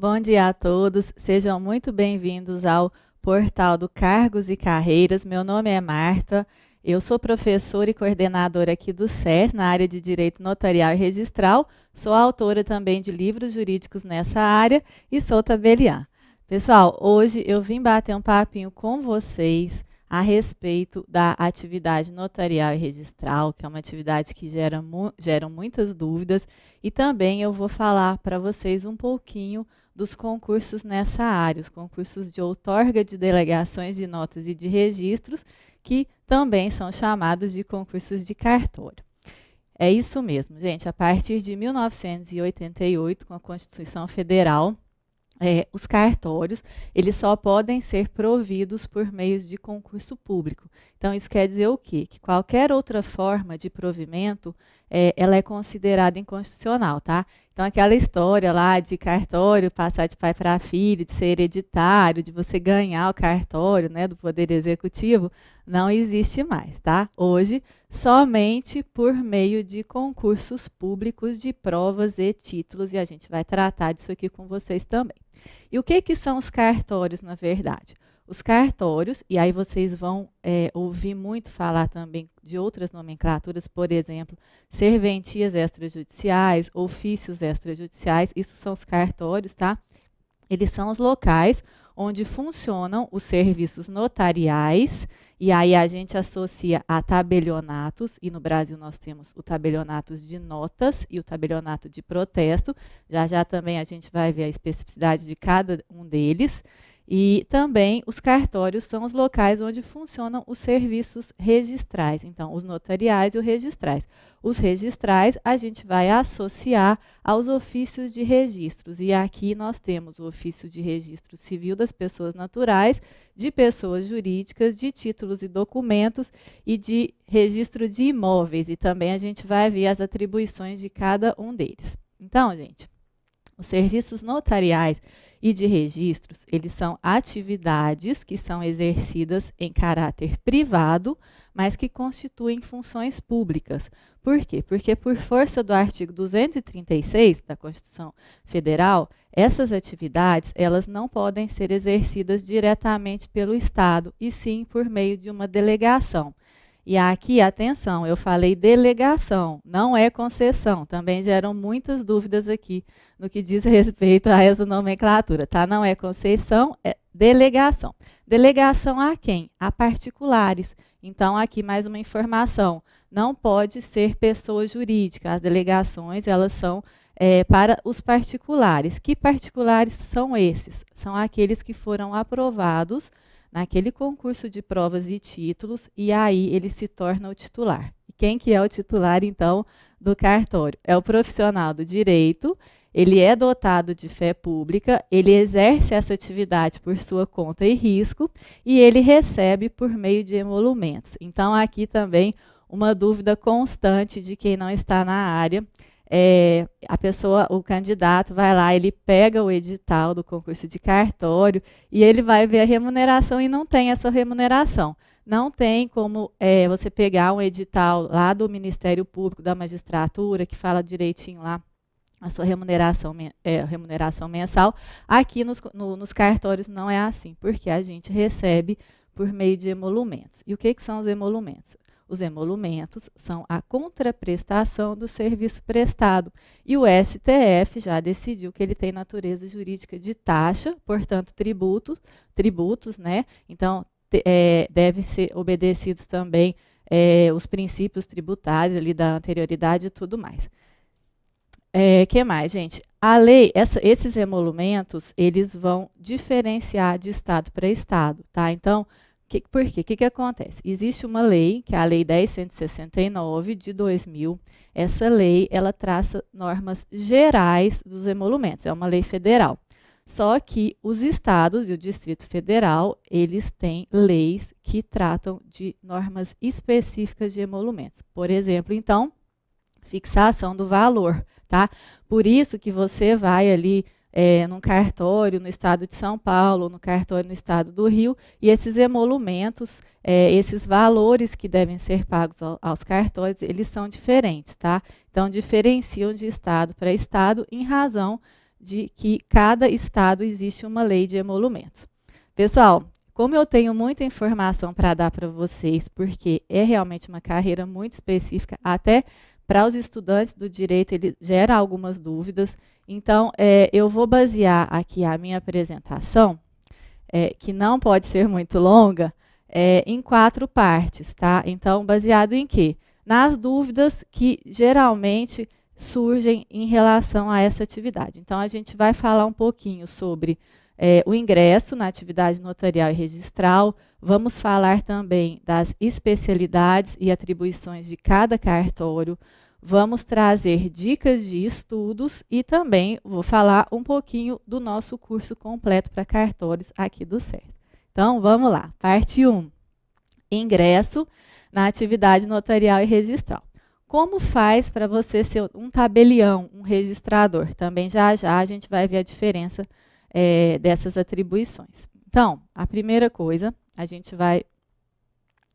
Bom dia a todos, sejam muito bem-vindos ao portal do Cargos e Carreiras. Meu nome é Marta, eu sou professora e coordenadora aqui do SES, na área de Direito Notarial e Registral, sou autora também de livros jurídicos nessa área e sou tabeliã. Pessoal, hoje eu vim bater um papinho com vocês a respeito da atividade notarial e registral, que é uma atividade que gera muitas dúvidas, e também eu vou falar para vocês um pouquinho dos concursos nessa área, os concursos de outorga de delegações de notas e de registros, que também são chamados de concursos de cartório. É isso mesmo, gente. A partir de 1988, com a Constituição Federal, os cartórios, eles só podem ser providos por meios de concurso público. Então, isso quer dizer o quê? Que qualquer outra forma de provimento, ela é considerada inconstitucional, tá? Então, aquela história lá de cartório passar de pai para filho, de ser hereditário, de você ganhar o cartório, né, do Poder Executivo, não existe mais, tá? Hoje, somente por meio de concursos públicos de provas e títulos, e a gente vai tratar disso aqui com vocês também. E o que são os cartórios, na verdade? Os cartórios, e aí vocês vão ouvir muito falar também de outras nomenclaturas, por exemplo, serventias extrajudiciais, ofícios extrajudiciais, isso são os cartórios, tá? Eles são os locais onde funcionam os serviços notariais, e aí a gente associa a tabelionatos, e no Brasil nós temos o tabelionatos de notas e o tabelionato de protesto. Já já também a gente vai ver a especificidade de cada um deles. E também os cartórios são os locais onde funcionam os serviços registrais. Então, os notariais e os registrais. Os registrais a gente vai associar aos ofícios de registros. E aqui nós temos o ofício de registro civil das pessoas naturais, de pessoas jurídicas, de títulos e documentos e de registro de imóveis. E também a gente vai ver as atribuições de cada um deles. Então, gente, os serviços notariais e de registros, eles são atividades que são exercidas em caráter privado, mas que constituem funções públicas. Por quê? Porque por força do artigo 236 da Constituição Federal, essas atividades, elas não podem ser exercidas diretamente pelo Estado, e sim por meio de uma delegação. E aqui, atenção, eu falei delegação, não é concessão. Também geram muitas dúvidas aqui no que diz respeito a essa nomenclatura, tá? Não é concessão, é delegação. Delegação a quem? A particulares. Então, aqui mais uma informação. Não pode ser pessoa jurídica. As delegações, elas são para os particulares. Que particulares são esses? São aqueles que foram aprovados naquele concurso de provas e títulos, e aí ele se torna o titular. E quem que é o titular, então, do cartório? É o profissional do direito, ele é dotado de fé pública, ele exerce essa atividade por sua conta e risco, e ele recebe por meio de emolumentos. Então, aqui também uma dúvida constante de quem não está na área. A pessoa, o candidato vai lá, ele pega o edital do concurso de cartório e ele vai ver a remuneração e não tem essa remuneração. Não tem como você pegar um edital lá do Ministério Público, da magistratura, que fala direitinho lá a sua remuneração mensal. Aqui nos cartórios não é assim, porque a gente recebe por meio de emolumentos. E o que são os emolumentos? Os emolumentos são a contraprestação do serviço prestado. E o STF já decidiu que ele tem natureza jurídica de taxa, portanto, tributos, né? Então, devem ser obedecidos também os princípios tributários ali da anterioridade e tudo mais. Que mais, gente? A lei, esses emolumentos, eles vão diferenciar de estado para estado, tá? Então, por quê? O que acontece? Existe uma lei, que é a Lei 10.169 de 2000. Essa lei, ela traça normas gerais dos emolumentos. É uma lei federal. Só que os estados e o Distrito Federal, eles têm leis que tratam de normas específicas de emolumentos. Por exemplo, então, fixação do valor, tá? Por isso que você vai ali num cartório no estado de São Paulo, no cartório no estado do Rio, e esses emolumentos, esses valores que devem ser pagos aos cartórios, eles são diferentes, tá? Então, diferenciam de estado para estado em razão de que cada estado existe uma lei de emolumentos. Pessoal, como eu tenho muita informação para dar para vocês, porque é realmente uma carreira muito específica, até para os estudantes do direito ele gera algumas dúvidas, então eu vou basear aqui a minha apresentação, que não pode ser muito longa, em 4 partes, tá? Então, baseado em quê? Nas dúvidas que geralmente surgem em relação a essa atividade. Então, a gente vai falar um pouquinho sobre o ingresso na atividade notarial e registral, vamos falar também das especialidades e atribuições de cada cartório, vamos trazer dicas de estudos e também vou falar um pouquinho do nosso curso completo para cartórios aqui do SES. Então, vamos lá. Parte 1. Ingresso na atividade notarial e registral. Como faz para você ser um tabelião, um registrador? Também já a gente vai ver a diferença dessas atribuições. Então, a primeira coisa, a gente vai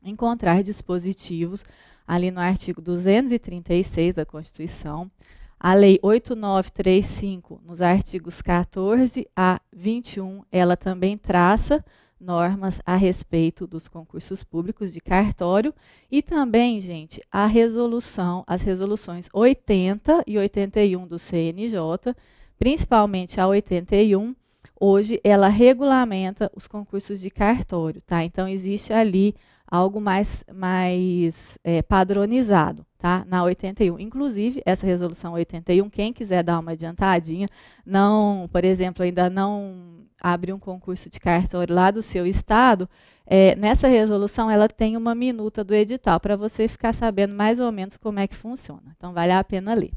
encontrar dispositivos ali no artigo 236 da Constituição, a Lei 8935, nos artigos 14 a 21, ela também traça normas a respeito dos concursos públicos de cartório e também, gente, as resoluções 80 e 81 do CNJ, principalmente a 81, hoje ela regulamenta os concursos de cartório, tá? Então, existe ali algo mais padronizado, tá? Na 81. Inclusive, essa resolução 81, quem quiser dar uma adiantadinha, não, por exemplo, ainda não abre um concurso de cartório lá do seu estado, nessa resolução ela tem uma minuta do edital, para você ficar sabendo mais ou menos como é que funciona. Então, vale a pena ler.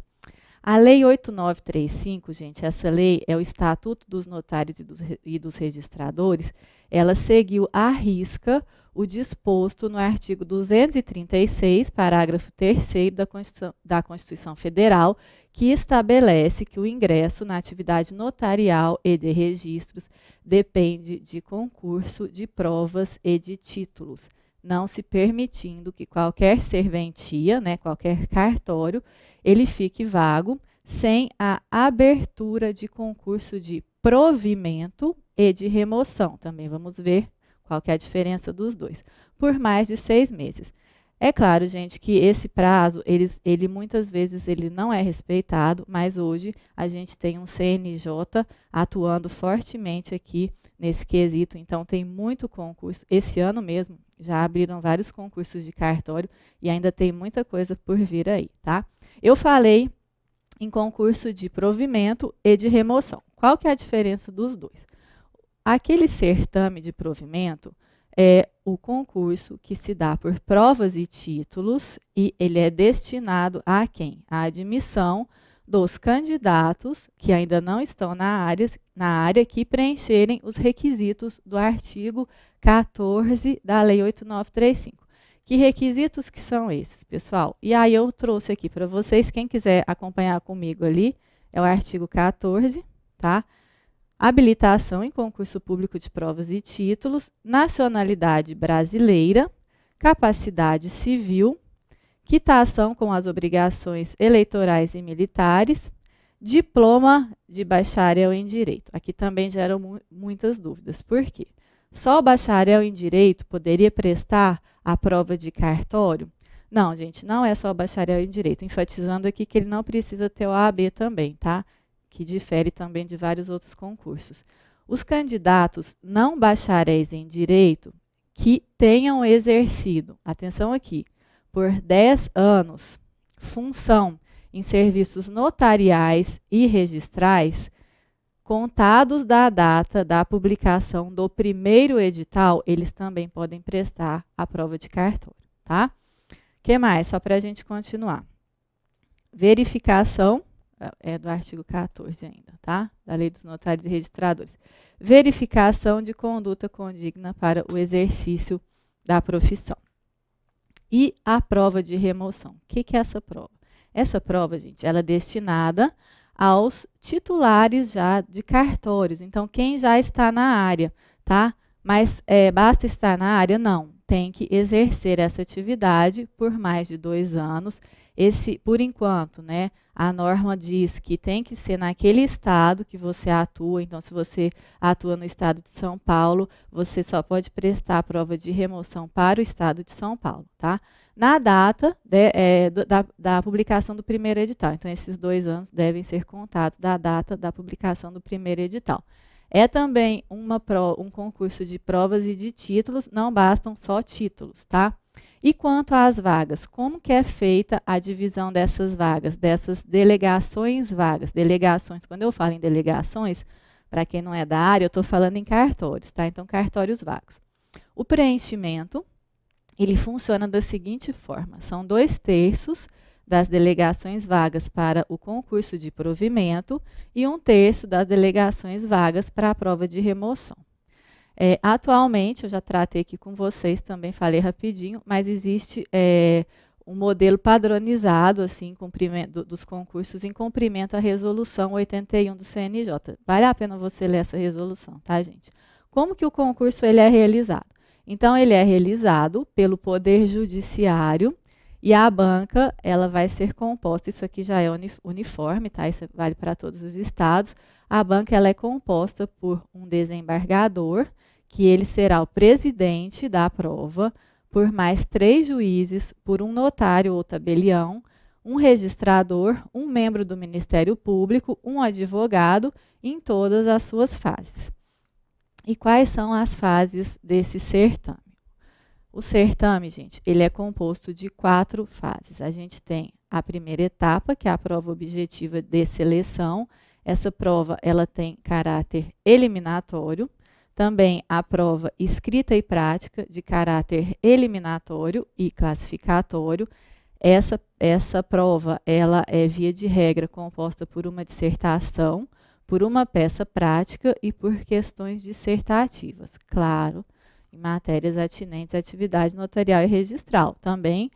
A Lei 8935, gente, essa lei é o Estatuto dos Notários e dos Registradores, ela seguiu à risca o disposto no artigo 236, parágrafo 3º da Constituição Federal, que estabelece que o ingresso na atividade notarial e de registros depende de concurso de provas e de títulos, não se permitindo que qualquer serventia, né, qualquer cartório, ele fique vago sem a abertura de concurso de provimento e de remoção. Também vamos ver qual que é a diferença dos dois, por mais de 6 meses. É claro, gente, que esse prazo, ele muitas vezes ele não é respeitado, mas hoje a gente tem um CNJ atuando fortemente aqui nesse quesito, então tem muito concurso. Esse ano mesmo já abriram vários concursos de cartório e ainda tem muita coisa por vir aí, tá? Eu falei em concurso de provimento e de remoção. Qual que é a diferença dos dois? Aquele certame de provimento é o concurso que se dá por provas e títulos e ele é destinado a quem? A admissão dos candidatos que ainda não estão na área que preencherem os requisitos do artigo 14 da Lei 8935. Que requisitos que são esses, pessoal? E aí eu trouxe aqui para vocês, quem quiser acompanhar comigo ali, é o artigo 14, tá? Habilitação em concurso público de provas e títulos, nacionalidade brasileira, capacidade civil, quitação com as obrigações eleitorais e militares, diploma de bacharel em direito. Aqui também geram muitas dúvidas. Por quê? Só o bacharel em direito poderia prestar a prova de cartório? Não, gente, não é só o bacharel em direito. Enfatizando aqui que ele não precisa ter o OAB também, tá? Que difere também de vários outros concursos. Os candidatos não bacharéis em direito que tenham exercido, atenção aqui, por 10 anos, função em serviços notariais e registrais, contados da data da publicação do primeiro edital, eles também podem prestar a prova de cartório, tá? O que mais? Só para a gente continuar. Verificação, é do artigo 14 ainda, tá? Da Lei dos Notários e Registradores. Verificação de conduta condigna para o exercício da profissão. E a prova de remoção. O que é essa prova? Essa prova, gente, ela é destinada aos titulares já de cartórios. Então, quem já está na área, tá? Mas basta estar na área? Não. Tem que exercer essa atividade por mais de 2 anos por enquanto, né, a norma diz que tem que ser naquele estado que você atua. Então, se você atua no estado de São Paulo, você só pode prestar a prova de remoção para o estado de São Paulo, tá? Na data da publicação do primeiro edital. Então, esses 2 anos devem ser contados da data da publicação do primeiro edital. É também um concurso de provas e de títulos, não bastam só títulos, tá? E quanto às vagas, como que é feita a divisão dessas vagas, dessas delegações vagas? Delegações, quando eu falo em delegações, para quem não é da área, eu estou falando em cartórios, tá? Então, cartórios vagos. O preenchimento, ele funciona da seguinte forma: são 2/3 das delegações vagas para o concurso de provimento e 1/3 das delegações vagas para a prova de remoção. Atualmente, eu já tratei aqui com vocês, também falei rapidinho, mas existe um modelo padronizado assim, dos concursos em cumprimento à resolução 81 do CNJ. Vale a pena você ler essa resolução, tá, gente? Como que o concurso ele é realizado? Então, ele é realizado pelo Poder Judiciário e a banca ela vai ser composta, isso aqui já é uniforme, tá? Isso vale para todos os estados. A banca ela é composta por um desembargador, que ele será o presidente da prova, por mais 3 juízes, por um notário ou tabelião, um registrador, um membro do Ministério Público, um advogado, em todas as suas fases. E quais são as fases desse certame? O certame, gente, ele é composto de 4 fases. A gente tem a primeira etapa, que é a prova objetiva de seleção. Essa prova ela tem caráter eliminatório. Também a prova escrita e prática, de caráter eliminatório e classificatório. Essa prova ela é, via de regra, composta por uma dissertação, por uma peça prática e por questões dissertativas. Claro, em matérias atinentes à atividade notarial e registral. Também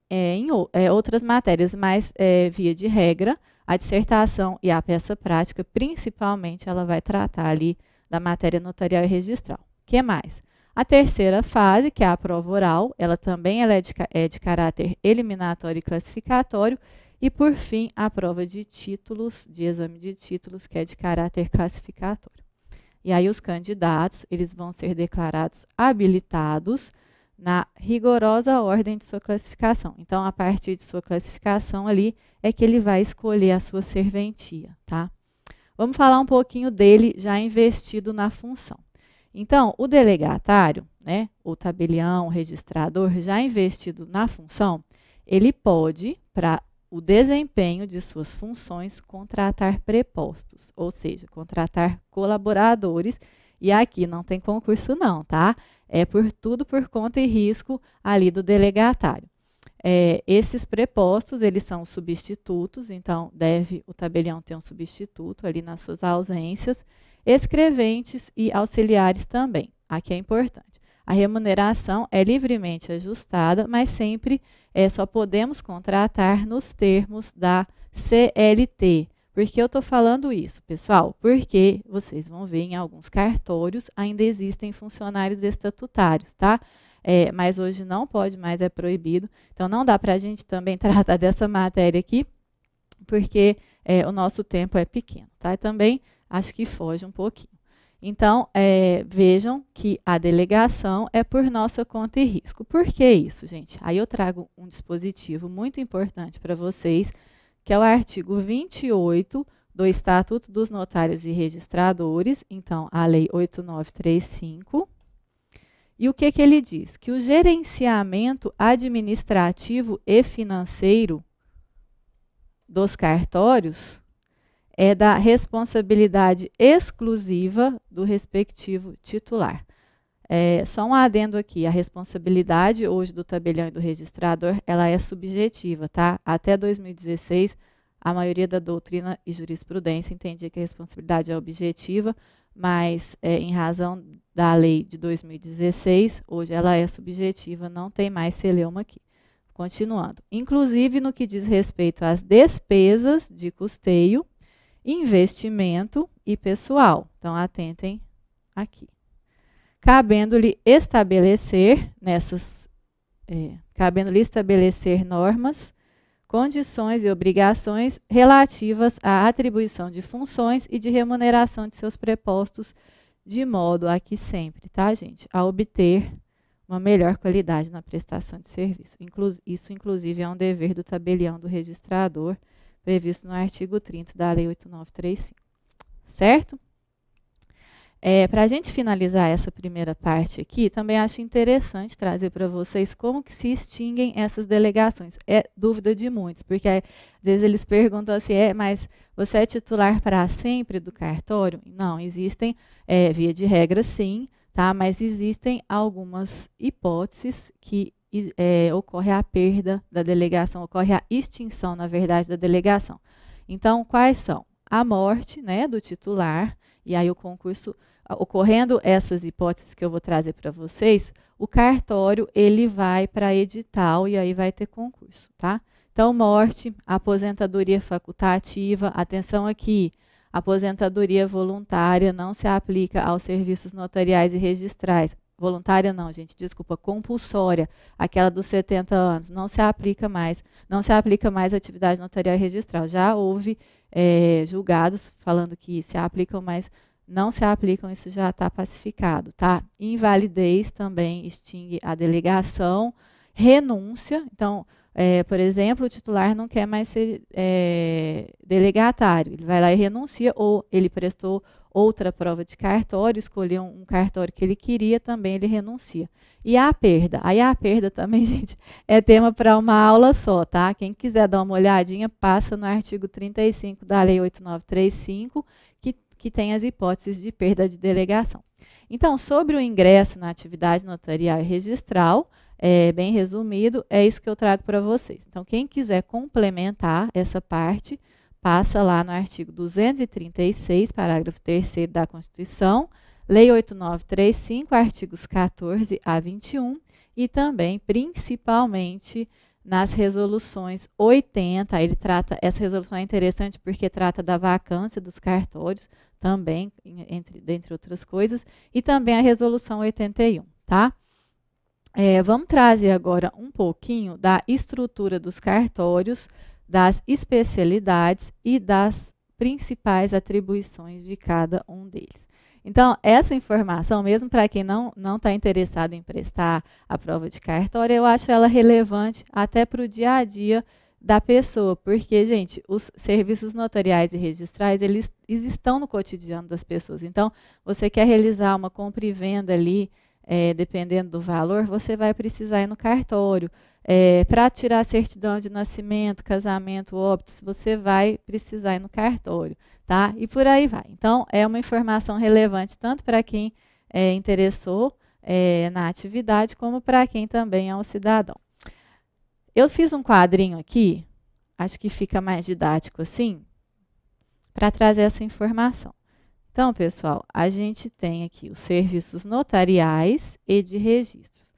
em outras matérias, mas via de regra, a dissertação e a peça prática, principalmente, ela vai tratar ali da matéria notarial e registral. O que mais? A terceira fase, que é a prova oral, ela também é de caráter eliminatório e classificatório. E, por fim, a prova de títulos, de exame de títulos, que é de caráter classificatório. E aí os candidatos, eles vão ser declarados habilitados na rigorosa ordem de sua classificação. Então, a partir de sua classificação ali, é que ele vai escolher a sua serventia, tá? Vamos falar um pouquinho dele já investido na função. Então, o delegatário, né, o tabelião, o registrador, já investido na função, ele pode, para o desempenho de suas funções, contratar prepostos, ou seja, contratar colaboradores, e aqui não tem concurso não, tá? É tudo por conta e risco ali do delegatário. Esses prepostos, eles são substitutos, então deve o tabelião ter um substituto ali nas suas ausências, escreventes e auxiliares também. Aqui é importante. A remuneração é livremente ajustada, mas sempre só podemos contratar nos termos da CLT. Por que eu estou falando isso, pessoal? Porque vocês vão ver em alguns cartórios ainda existem funcionários estatutários, tá? Mas hoje não pode mais, é proibido. Então, não dá para a gente também tratar dessa matéria aqui, porque o nosso tempo é pequeno, tá? E também acho que foge um pouquinho. Então, vejam que a delegação é por nossa conta e risco. Por que isso, gente? Aí eu trago um dispositivo muito importante para vocês, que é o artigo 28 do Estatuto dos Notários e Registradores, então, a Lei 8935. E o que ele diz? Que o gerenciamento administrativo e financeiro dos cartórios é da responsabilidade exclusiva do respectivo titular. Só um adendo aqui, a responsabilidade hoje do tabelião e do registrador, ela é subjetiva, tá? Até 2016, a maioria da doutrina e jurisprudência entendia que a responsabilidade é objetiva, mas em razão da lei de 2016, hoje ela é subjetiva, não tem mais celeuma aqui. Continuando, inclusive no que diz respeito às despesas de custeio, investimento e pessoal. Então, atentem aqui. Cabendo-lhe estabelecer nessas cabendo-lhe estabelecer normas, condições e obrigações relativas à atribuição de funções e de remuneração de seus prepostos, de modo a que sempre, tá, gente, a obter uma melhor qualidade na prestação de serviço. Isso, inclusive, é um dever do tabelião do registrador, previsto no artigo 30 da Lei 8.935. Certo? Para a gente finalizar essa primeira parte aqui, também acho interessante trazer para vocês como que se extinguem essas delegações. É dúvida de muitos, porque às vezes eles perguntam assim, mas você é titular para sempre do cartório? Não, existem, via de regra sim, tá? Mas existem algumas hipóteses que ocorre a perda da delegação, ocorre a extinção, na verdade, da delegação. Então, quais são? A morte, né, do titular, e aí o concurso, ocorrendo essas hipóteses que eu vou trazer para vocês, o cartório ele vai para edital e aí vai ter concurso, tá? Então, morte, aposentadoria facultativa, atenção aqui, aposentadoria voluntária não se aplica aos serviços notariais e registrais. Voluntária não, gente, desculpa, compulsória, aquela dos 70 anos, não se aplica mais a atividade notarial e registral. Já houve julgados falando que se aplicam, mas não se aplicam, isso já está pacificado, tá? Invalidez também extingue a delegação, renúncia, então, por exemplo, o titular não quer mais ser delegatário, ele vai lá e renuncia, ou ele prestou outra prova de cartório, escolheu um cartório que ele queria, também ele renuncia. E a perda? Aí a perda também, gente, é tema para uma aula só, tá? Quem quiser dar uma olhadinha, passa no artigo 35 da Lei 8.935, que tem as hipóteses de perda de delegação. Então, sobre o ingresso na atividade notarial e registral, bem resumido, é isso que eu trago para vocês. Então, quem quiser complementar essa parte, passa lá no artigo 236, parágrafo 3º da Constituição, Lei 8.935, artigos 14 a 21, e também, principalmente, nas resoluções 80, essa resolução é interessante porque trata da vacância dos cartórios, também, dentre outras coisas, e também a resolução 81, tá? Vamos trazer agora um pouquinho da estrutura dos cartórios, das especialidades e das principais atribuições de cada um deles. Então, essa informação, mesmo para quem não está interessado em prestar a prova de cartório, eu acho ela relevante até para o dia a dia da pessoa, porque, gente, os serviços notariais e registrais, eles estão no cotidiano das pessoas. Então, você quer realizar uma compra e venda ali, dependendo do valor, você vai precisar ir no cartório. Para tirar certidão de nascimento, casamento, óbitos, você vai precisar ir no cartório, tá? E por aí vai. Então, é uma informação relevante tanto para quem interessou na atividade, como para quem também é um cidadão. Eu fiz um quadrinho aqui, acho que fica mais didático assim, para trazer essa informação. Então, pessoal, a gente tem aqui os serviços notariais e de registros.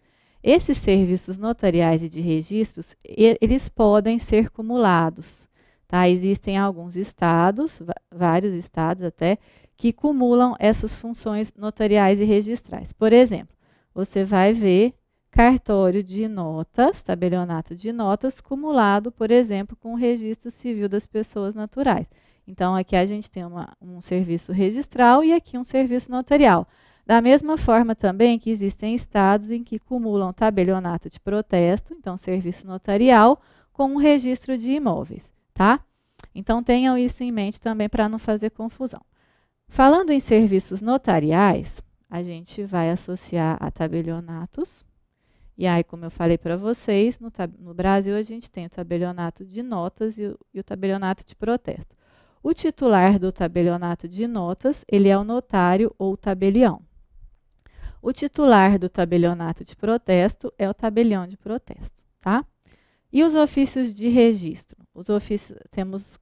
Esses serviços notariais e de registros, eles podem ser cumulados, tá? Existem alguns estados, vários estados até, que cumulam essas funções notariais e registrais. Por exemplo, você vai ver cartório de notas, tabelionato de notas, cumulado, por exemplo, com o registro civil das pessoas naturais. Então, aqui a gente tem um serviço registral e aqui um serviço notarial. Da mesma forma também que existem estados em que cumulam tabelionato de protesto, então serviço notarial, com um registro de imóveis, tá? Então, tenham isso em mente também para não fazer confusão. Falando em serviços notariais, a gente vai associar a tabelionatos. E aí, como eu falei para vocês, no Brasil a gente tem o tabelionato de notas e o tabelionato de protesto. O titular do tabelionato de notas, ele é o notário ou tabelião. O titular do tabelionato de protesto é o tabelião de protesto, tá? E os ofícios de registro? Temos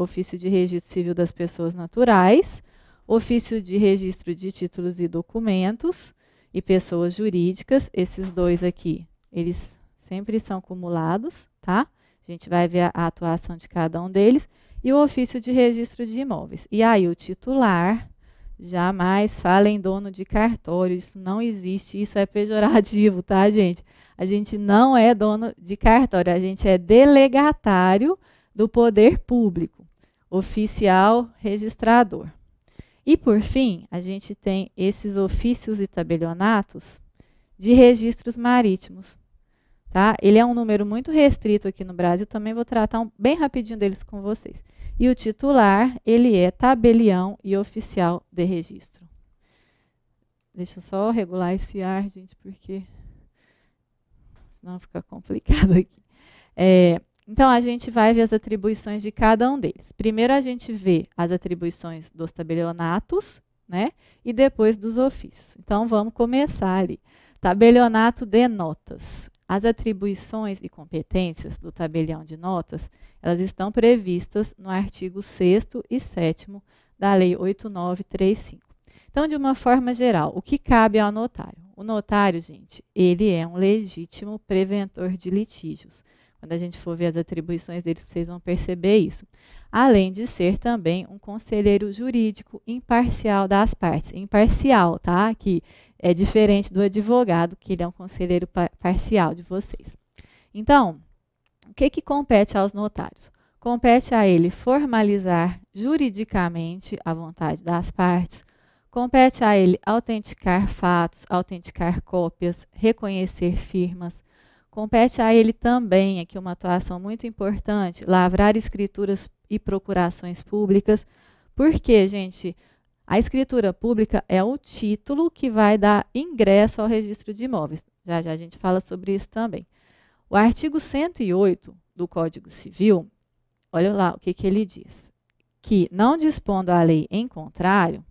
ofício de registro civil das pessoas naturais, ofício de registro de títulos e documentos e pessoas jurídicas. Esses dois aqui, eles sempre são cumulados, tá? A gente vai ver a atuação de cada um deles. E o ofício de registro de imóveis. E aí, o titular Jamais falem dono de cartório, isso não existe, isso é pejorativo, tá, gente? A gente não é dono de cartório, a gente é delegatário do poder público, oficial registrador. E, por fim, a gente tem esses ofícios e tabelionatos de registros marítimos. Tá? Ele é um número muito restrito aqui no Brasil, também vou tratar bem rapidinho deles com vocês. E o titular, ele é tabelião e oficial de registro. Deixa eu só regular esse ar, gente, porque senão fica complicado aqui. Então, a gente vai ver as atribuições de cada um deles. Primeiro, a gente vê as atribuições dos tabelionatos, né? E depois dos ofícios. Então, vamos começar ali. Tabelionato de notas. As atribuições e competências do tabelião de notas, elas estão previstas no artigo 6º e 7º da Lei 8.935. Então, de uma forma geral, o que cabe ao notário? O notário, gente, ele é um legítimo preventor de litígios. Quando a gente for ver as atribuições dele, vocês vão perceber isso. Além de ser também um conselheiro jurídico imparcial das partes. Imparcial, tá? Que é diferente do advogado, que ele é um conselheiro parcial de vocês. Então, o que compete aos notários? Compete a ele formalizar juridicamente a vontade das partes, compete a ele autenticar fatos, autenticar cópias, reconhecer firmas, compete a ele também, aqui uma atuação muito importante, lavrar escrituras e procurações públicas, porque, gente, a escritura pública é o título que vai dar ingresso ao registro de imóveis. Já já a gente fala sobre isso também. O artigo 108 do Código Civil, olha lá o que ele diz. Que, não dispondo a lei em contrário,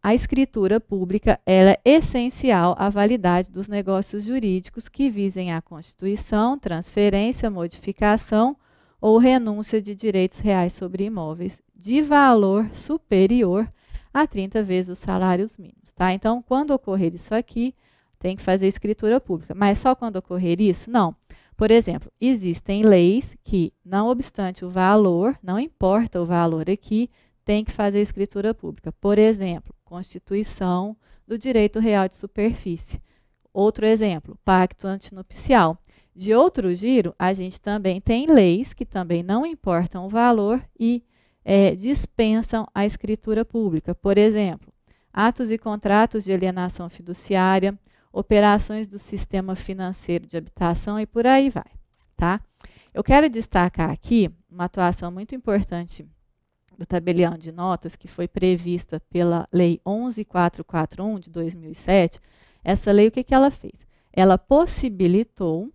a escritura pública ela é essencial à validade dos negócios jurídicos que visem a constituição, transferência, modificação ou renúncia de direitos reais sobre imóveis de valor superior a 30 vezes os salários mínimos. Tá? Então, quando ocorrer isso aqui, tem que fazer escritura pública. Mas só quando ocorrer isso? Não. Por exemplo, existem leis que, não obstante o valor, não importa o valor aqui, tem que fazer escritura pública. Por exemplo, Constituição do Direito Real de Superfície. Outro exemplo, Pacto Antinupcial. De outro giro, a gente também tem leis que também não importam o valor e dispensam a escritura pública. Por exemplo, atos e contratos de alienação fiduciária, operações do sistema financeiro de habitação e por aí vai. Tá? Eu quero destacar aqui uma atuação muito importante do tabelião de notas, que foi prevista pela Lei 11.441 de 2007. Essa lei, o que ela fez? Ela possibilitou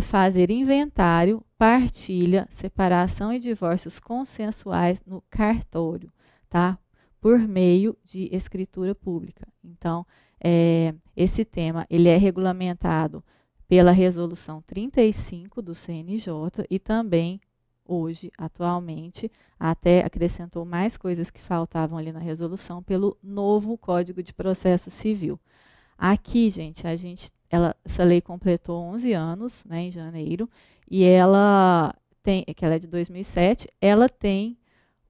fazer inventário, partilha, separação e divórcios consensuais no cartório, tá? Por meio de escritura pública. Então, esse tema ele é regulamentado pela Resolução 35 do CNJ e também hoje, atualmente, até acrescentou mais coisas que faltavam ali na resolução pelo novo Código de Processo Civil. Aqui, gente, essa lei completou 11 anos, né, em janeiro, e ela tem, que ela é de 2007, ela tem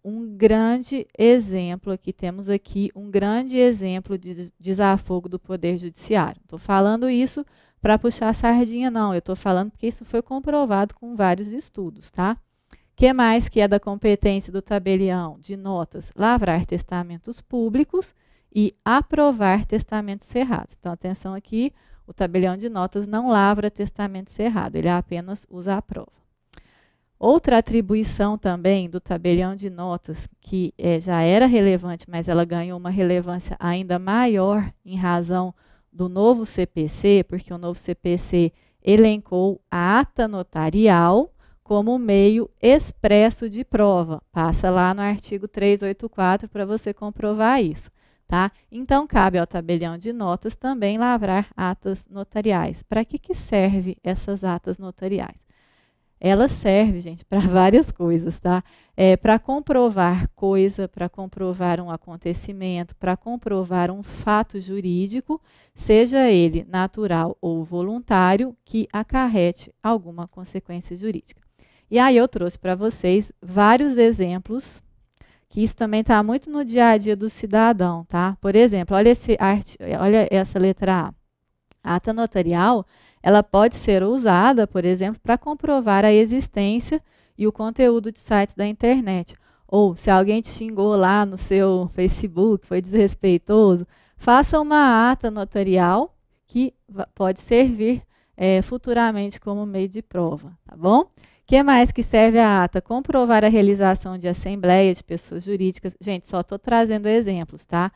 um grande exemplo, temos aqui um grande exemplo de desafogo do Poder Judiciário. Estou falando isso para puxar a sardinha, não, eu estou falando porque isso foi comprovado com vários estudos, tá? O que mais que é da competência do tabelião de notas? Lavrar testamentos públicos e aprovar testamentos cerrados. Então, atenção aqui, o tabelião de notas não lavra testamento cerrado, ele apenas usa a prova. Outra atribuição também do tabelião de notas, que já era relevante, mas ela ganhou uma relevância ainda maior em razão do novo CPC, porque o novo CPC elencou a ata notarial como meio expresso de prova. Passa lá no artigo 384 para você comprovar isso. Tá? Então, cabe ao tabelião de notas também lavrar atas notariais. Para que serve essas atas notariais? Ela serve, gente, para várias coisas, tá? Para comprovar coisa, para comprovar um acontecimento, para comprovar um fato jurídico, seja ele natural ou voluntário, que acarrete alguma consequência jurídica. E aí eu trouxe para vocês vários exemplos que isso também está muito no dia a dia do cidadão, tá? Por exemplo, olha essa letra A. A ata notarial, ela pode ser usada, por exemplo, para comprovar a existência e o conteúdo de sites da internet. Ou, se alguém te xingou lá no seu Facebook, foi desrespeitoso, faça uma ata notarial que pode servir futuramente como meio de prova, tá bom? O que mais que serve a ata? Comprovar a realização de assembleia de pessoas jurídicas. Gente, só estou trazendo exemplos, tá?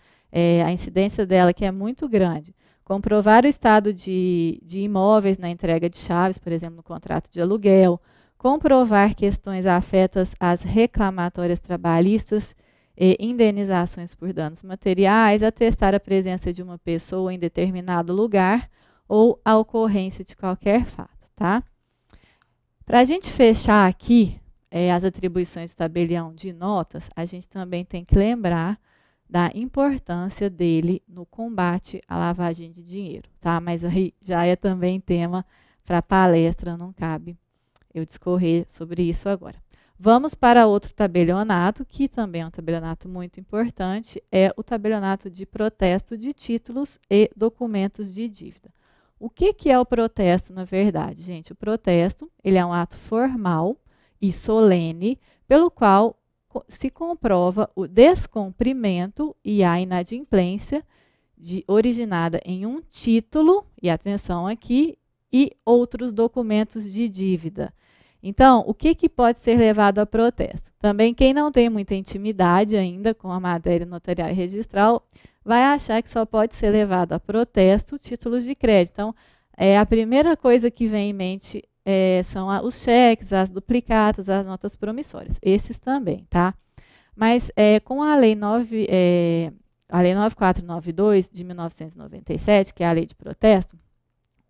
A incidência dela que é muito grande. Comprovar o estado de imóveis na entrega de chaves, por exemplo, no contrato de aluguel. Comprovar questões afetas às reclamatórias trabalhistas e indenizações por danos materiais, atestar a presença de uma pessoa em determinado lugar ou a ocorrência de qualquer fato, tá? Para a gente fechar aqui as atribuições do tabelião de notas, a gente também tem que lembrar da importância dele no combate à lavagem de dinheiro, tá? Mas aí já é também tema para palestra, não cabe eu discorrer sobre isso agora. Vamos para outro tabelionato, que também é um tabelionato muito importante, é o tabelionato de protesto de títulos e documentos de dívida. O que é o protesto, na verdade, gente? O protesto, ele é um ato formal e solene, pelo qual se comprova o descumprimento e a inadimplência originada em um título, e atenção aqui, e outros documentos de dívida. Então, o que pode ser levado a protesto? Também quem não tem muita intimidade ainda com a matéria notarial e registral vai achar que só pode ser levado a protesto títulos de crédito. Então, a primeira coisa que vem em mente são os cheques, as duplicatas, as notas promissórias. Esses também, tá? Mas com a Lei 9492 de 1997, que é a Lei de Protesto,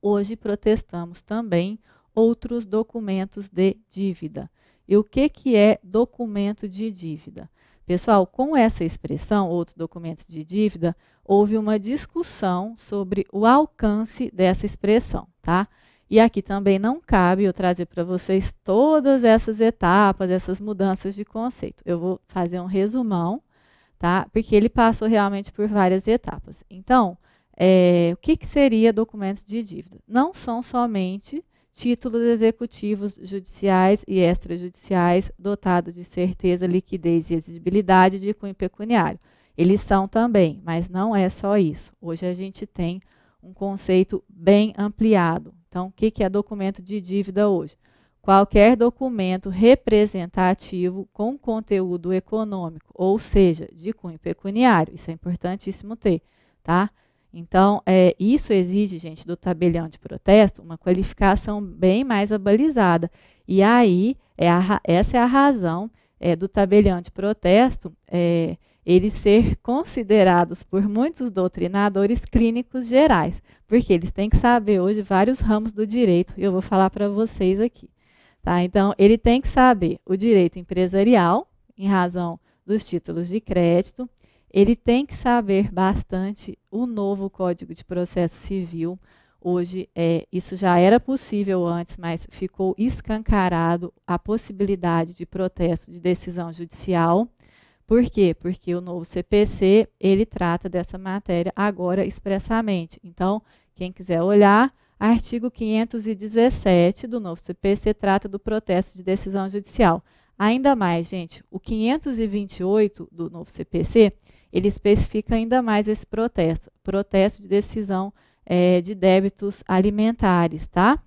hoje protestamos também outros documentos de dívida. E o que é documento de dívida? Pessoal, com essa expressão, outros documentos de dívida, houve uma discussão sobre o alcance dessa expressão, tá? E aqui também não cabe eu trazer para vocês todas essas etapas, essas mudanças de conceito. Eu vou fazer um resumão, tá? Porque ele passou realmente por várias etapas. Então, o que seria documentos de dívida? Não são somente títulos executivos judiciais e extrajudiciais dotados de certeza, liquidez e exigibilidade de cunho pecuniário. Eles são também, mas não é só isso. Hoje a gente tem um conceito bem ampliado. Então, o que é documento de dívida hoje? Qualquer documento representativo com conteúdo econômico, ou seja, de cunho pecuniário. Isso é importantíssimo ter, tá? Então, isso exige, gente, do tabelião de protesto, uma qualificação bem mais abalizada. E aí, essa é a razão do tabelião de protesto eles ser considerados por muitos doutrinadores clínicos gerais, porque eles têm que saber hoje vários ramos do direito, e eu vou falar para vocês aqui. Tá? Então, ele tem que saber o direito empresarial, em razão dos títulos de crédito. Ele tem que saber bastante o novo Código de Processo Civil. Hoje, isso já era possível antes, mas ficou escancarado a possibilidade de protesto de decisão judicial. Por quê? Porque o novo CPC, ele trata dessa matéria agora expressamente. Então, quem quiser olhar, artigo 517 do novo CPC trata do protesto de decisão judicial. Ainda mais, gente, o 528 do novo CPC, ele especifica ainda mais esse protesto de decisão de débitos alimentares, tá?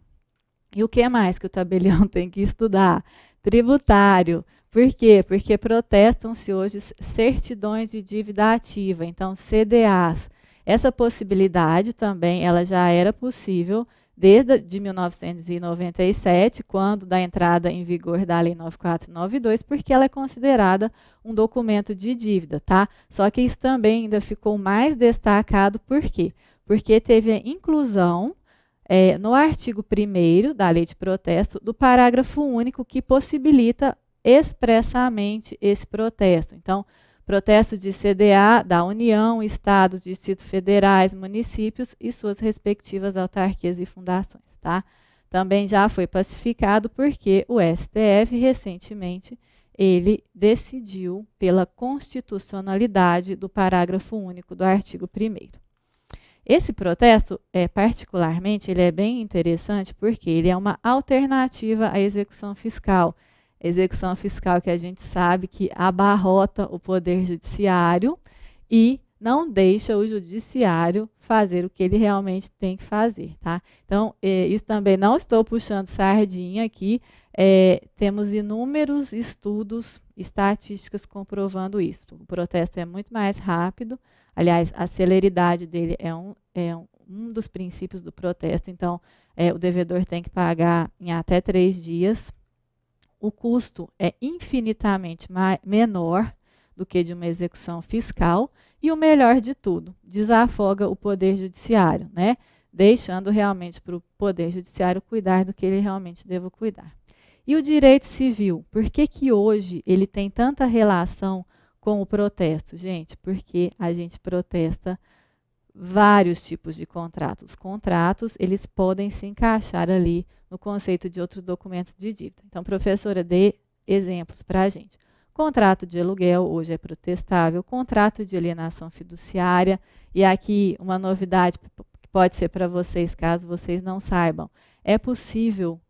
E o que mais que o tabelião tem que estudar? Tributário. Por quê? Porque protestam-se hoje certidões de dívida ativa, então CDAs. Essa possibilidade também ela já era possível desde 1997, quando da entrada em vigor da Lei 9492, porque ela é considerada um documento de dívida, tá? Só que isso também ainda ficou mais destacado, por quê? Porque teve a inclusão no artigo 1º da Lei de Protesto, do parágrafo único que possibilita expressamente esse protesto. Então, protesto de CDA da União, Estados, Distritos Federais, municípios e suas respectivas autarquias e fundações, tá? Também já foi pacificado porque o STF recentemente ele decidiu pela constitucionalidade do parágrafo único do artigo 1º. Esse protesto, particularmente, ele é bem interessante porque ele é uma alternativa à execução fiscal. Execução fiscal que a gente sabe que abarrota o poder judiciário e não deixa o judiciário fazer o que ele realmente tem que fazer, tá? Então, isso também não estou puxando sardinha aqui, temos inúmeros estudos, estatísticas comprovando isso. O protesto é muito mais rápido, aliás, a celeridade dele é um dos princípios do protesto, então, o devedor tem que pagar em até 3 dias. O custo é infinitamente menor do que de uma execução fiscal e o melhor de tudo, desafoga o poder judiciário, né? Deixando realmente para o poder judiciário cuidar do que ele realmente deva cuidar. E o direito civil, por que que hoje ele tem tanta relação com o protesto? Gente, porque a gente protesta vários tipos de contratos. Os contratos, eles podem se encaixar ali no conceito de outros documentos de dívida. Então, professora, dê exemplos para a gente. Contrato de aluguel, hoje é protestável. Contrato de alienação fiduciária. E aqui, uma novidade que pode ser para vocês, caso vocês não saibam. É possível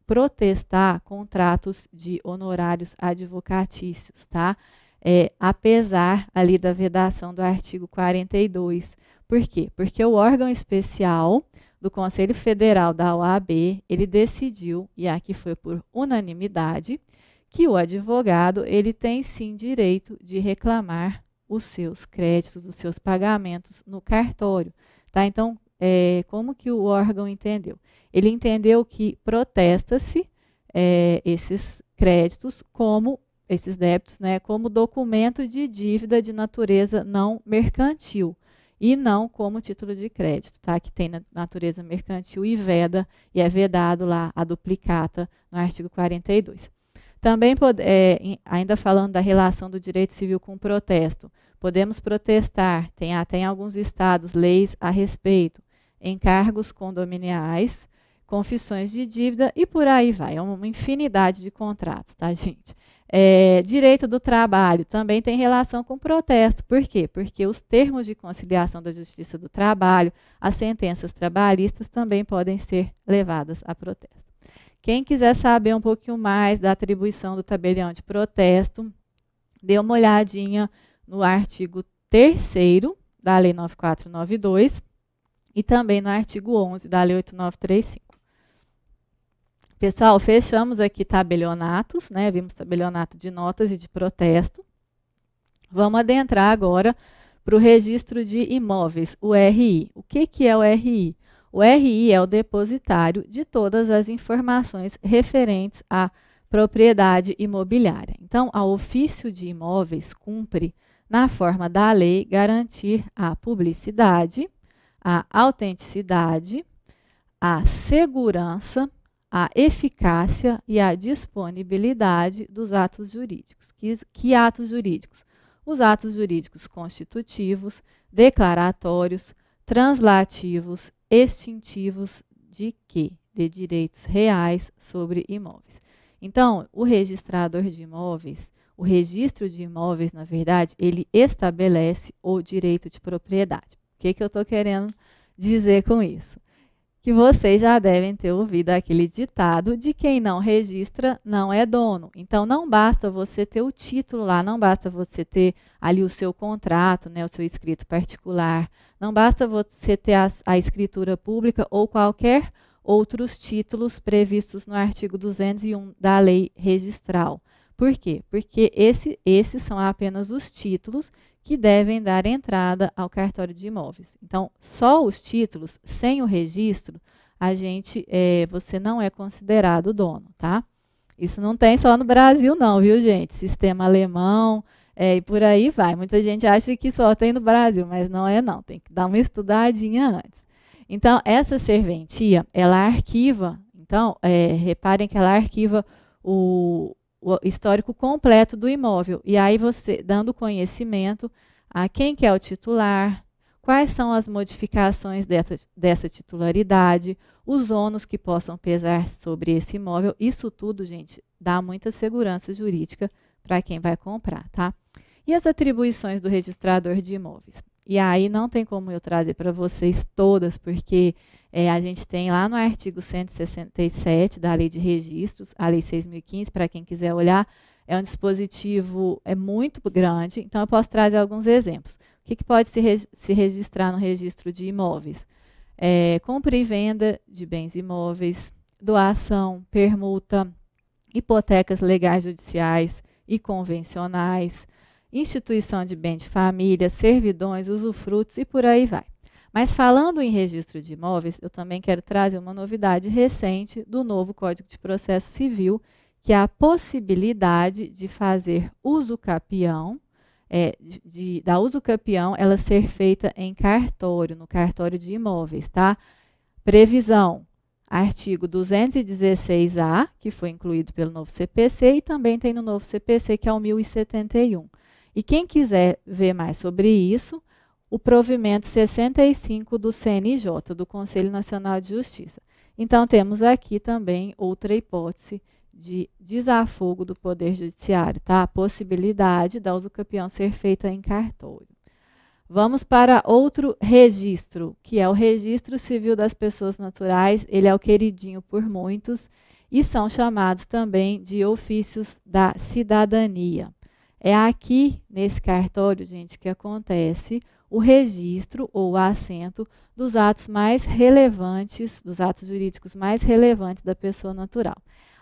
protestar contratos de honorários advocatícios, tá? Apesar ali da vedação do artigo 42. Por quê? Porque o órgão especial do Conselho Federal da OAB, ele decidiu, e aqui foi por unanimidade, que o advogado ele tem sim direito de reclamar os seus créditos, os seus pagamentos no cartório. Tá? Então, como que o órgão entendeu? Ele entendeu que protesta-se esses créditos como esses débitos, né, como documento de dívida de natureza não mercantil e não como título de crédito, tá? Que tem natureza mercantil e é vedado lá a duplicata no artigo 42. Também, ainda falando da relação do direito civil com o protesto, podemos protestar, tem até em alguns estados leis a respeito, encargos condominiais, confissões de dívida e por aí vai, é uma infinidade de contratos, tá, gente? Direito do trabalho também tem relação com protesto. Por quê? Porque os termos de conciliação da Justiça do Trabalho, as sentenças trabalhistas também podem ser levadas a protesto. Quem quiser saber um pouquinho mais da atribuição do tabelião de protesto, dê uma olhadinha no artigo 3º da Lei 9492 e também no artigo 11 da Lei 8935. Pessoal, fechamos aqui tabelionatos, né? Vimos tabelionato de notas e de protesto. Vamos adentrar agora para o registro de imóveis, o RI. O que é o RI? O RI é o depositário de todas as informações referentes à propriedade imobiliária. Então, a ofício de imóveis cumpre, na forma da lei, garantir a publicidade, a autenticidade, a segurança, a eficácia e a disponibilidade dos atos jurídicos. Que atos jurídicos? Os atos jurídicos constitutivos, declaratórios, translativos, extintivos de quê? De direitos reais sobre imóveis. Então, o registrador de imóveis, o registro de imóveis, na verdade, ele estabelece o direito de propriedade. O que eu estou querendo dizer com isso? Que vocês já devem ter ouvido aquele ditado de quem não registra não é dono. Então, não basta você ter o título lá, não basta você ter ali o seu contrato, né, o seu escrito particular, não basta você ter a escritura pública ou qualquer outros títulos previstos no artigo 201 da Lei Registral. Por quê? Porque esses são apenas os títulos que devem dar entrada ao cartório de imóveis. Então, só os títulos, sem o registro, você não é considerado dono, tá? Isso não tem só no Brasil não, viu, gente? Sistema alemão, e por aí vai. Muita gente acha que só tem no Brasil, mas não é não. Tem que dar uma estudadinha antes. Então, essa serventia, ela arquiva, então, reparem que ela arquiva o histórico completo do imóvel. E aí você, dando conhecimento a quem que é o titular, quais são as modificações dessa titularidade, os ônus que possam pesar sobre esse imóvel. Isso tudo, gente, dá muita segurança jurídica para quem vai comprar, tá? E as atribuições do registrador de imóveis? E aí não tem como eu trazer para vocês todas, porque a gente tem lá no artigo 167 da Lei de Registros, a Lei 6.015, para quem quiser olhar, é um dispositivo muito grande, então eu posso trazer alguns exemplos. O que pode se registrar no registro de imóveis? Compra e venda de bens imóveis, doação, permuta, hipotecas legais judiciais e convencionais, instituição de bem de família, servidões, usufrutos e por aí vai. Mas falando em registro de imóveis, eu também quero trazer uma novidade recente do novo Código de Processo Civil, que é a possibilidade de fazer uso capião, da uso capião ela ser feita em cartório, no cartório de imóveis, tá? Previsão, artigo 216A, que foi incluído pelo novo CPC, e também tem no novo CPC, que é o 1071. E quem quiser ver mais sobre isso, o provimento 65 do CNJ, do Conselho Nacional de Justiça. Então, temos aqui também outra hipótese de desafogo do Poder Judiciário, tá? A possibilidade da usucapião ser feita em cartório. Vamos para outro registro, que é o Registro Civil das Pessoas Naturais. Ele é o queridinho por muitos e são chamados também de ofícios da cidadania. É aqui, nesse cartório, gente, que acontece o registro ou o assento dos atos mais relevantes, dos atos jurídicos mais relevantes da pessoa natural.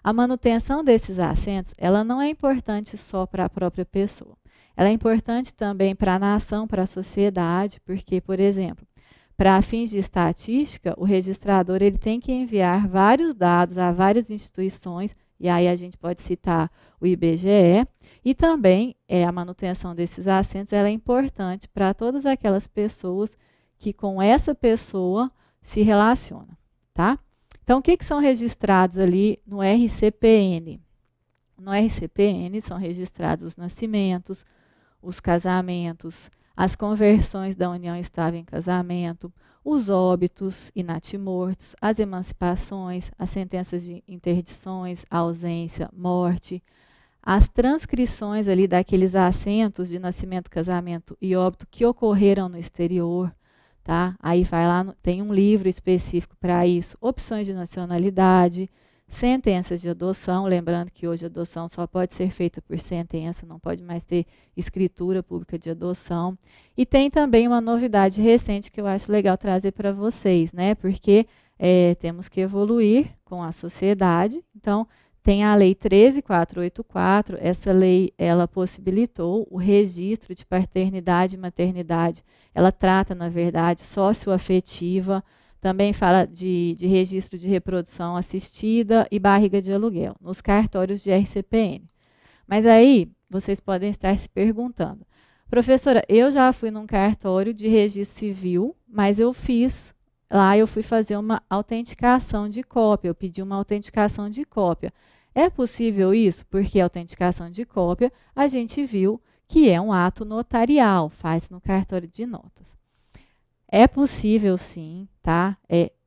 A manutenção desses assentos, ela não é importante só para a própria pessoa. Ela é importante também para a nação, para a sociedade, porque, por exemplo, para fins de estatística, o registrador ele tem que enviar vários dados a várias instituições, e aí a gente pode citar o IBGE, e também a manutenção desses assentos ela é importante para todas aquelas pessoas que com essa pessoa se relacionam, tá? Então, o que são registrados ali no RCPN? No RCPN são registrados os nascimentos, os casamentos, as conversões da união estável em casamento, os óbitos e natimortos, as emancipações, as sentenças de interdições, ausência, morte, as transcrições ali daqueles assentos de nascimento, casamento e óbito que ocorreram no exterior, tá? Aí vai lá, tem um livro específico para isso, opções de nacionalidade, sentenças de adoção, lembrando que hoje a adoção só pode ser feita por sentença, não pode mais ter escritura pública de adoção. E tem também uma novidade recente que eu acho legal trazer para vocês, né? Porque temos que evoluir com a sociedade. Então, tem a Lei 13.484, essa lei ela possibilitou o registro de paternidade e maternidade. Ela trata, na verdade, socioafetiva, também fala de registro de reprodução assistida e barriga de aluguel, nos cartórios de RCPN. Mas aí, vocês podem estar se perguntando, professora, eu já fui num cartório de registro civil, mas eu fui fazer uma autenticação de cópia, eu pedi uma autenticação de cópia. É possível isso? Porque a autenticação de cópia, a gente viu que é um ato notarial, faz no cartório de notas. É possível sim, tá?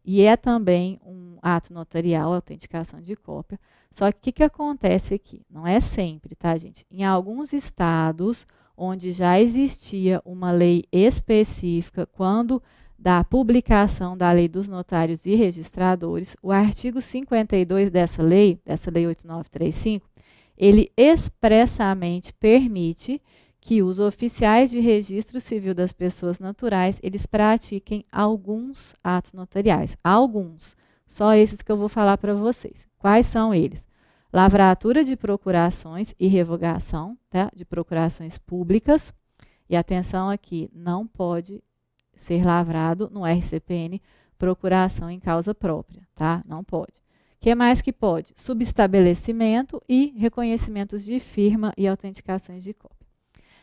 E é também um ato notarial, a autenticação de cópia. Só que o que acontece aqui? Não é sempre, tá, gente? Em alguns estados, onde já existia uma lei específica, quando da publicação da Lei dos Notários e Registradores, o artigo 52 dessa lei 8935, ele expressamente permite que os oficiais de registro civil das pessoas naturais, eles pratiquem alguns atos notariais. Alguns. Só esses que eu vou falar para vocês. Quais são eles? Lavratura de procurações e revogação, tá? De procurações públicas. E atenção aqui, não pode ser lavrado no RCPN procuração em causa própria, tá? Não pode. O que mais que pode? Subestabelecimento e reconhecimentos de firma e autenticações de cópia.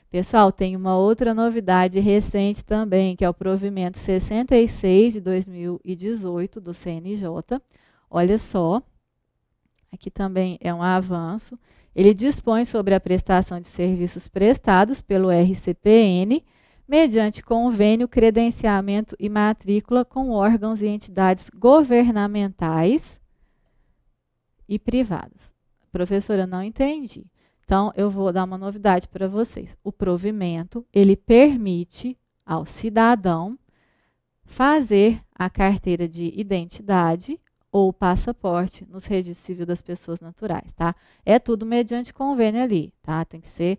Pessoal, tem uma outra novidade recente também, que é o provimento 66 de 2018 do CNJ. Olha só, aqui também é um avanço. Ele dispõe sobre a prestação de serviços prestados pelo RCPN mediante convênio, credenciamento e matrícula com órgãos e entidades governamentais e privadas. Professora, não entendi. Então, eu vou dar uma novidade para vocês. O provimento, ele permite ao cidadão fazer a carteira de identidade ou passaporte nos registros civis das pessoas naturais, tá? É tudo mediante convênio ali, tá? Tem que ser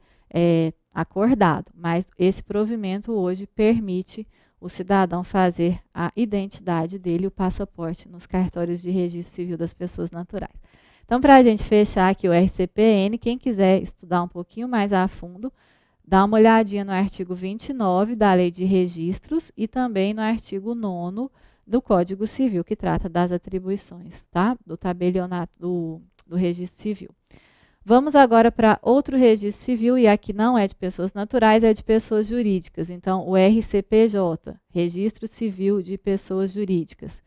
acordado, mas esse provimento hoje permite o cidadão fazer a identidade dele, o passaporte, nos cartórios de registro civil das pessoas naturais. Então, para a gente fechar aqui o RCPN, quem quiser estudar um pouquinho mais a fundo, dá uma olhadinha no artigo 29 da Lei de Registros e também no artigo 9º do Código Civil, que trata das atribuições, tá? Do tabelionato do registro civil. Vamos agora para outro registro civil, e aqui não é de pessoas naturais, é de pessoas jurídicas. Então, o RCPJ, Registro Civil de Pessoas Jurídicas.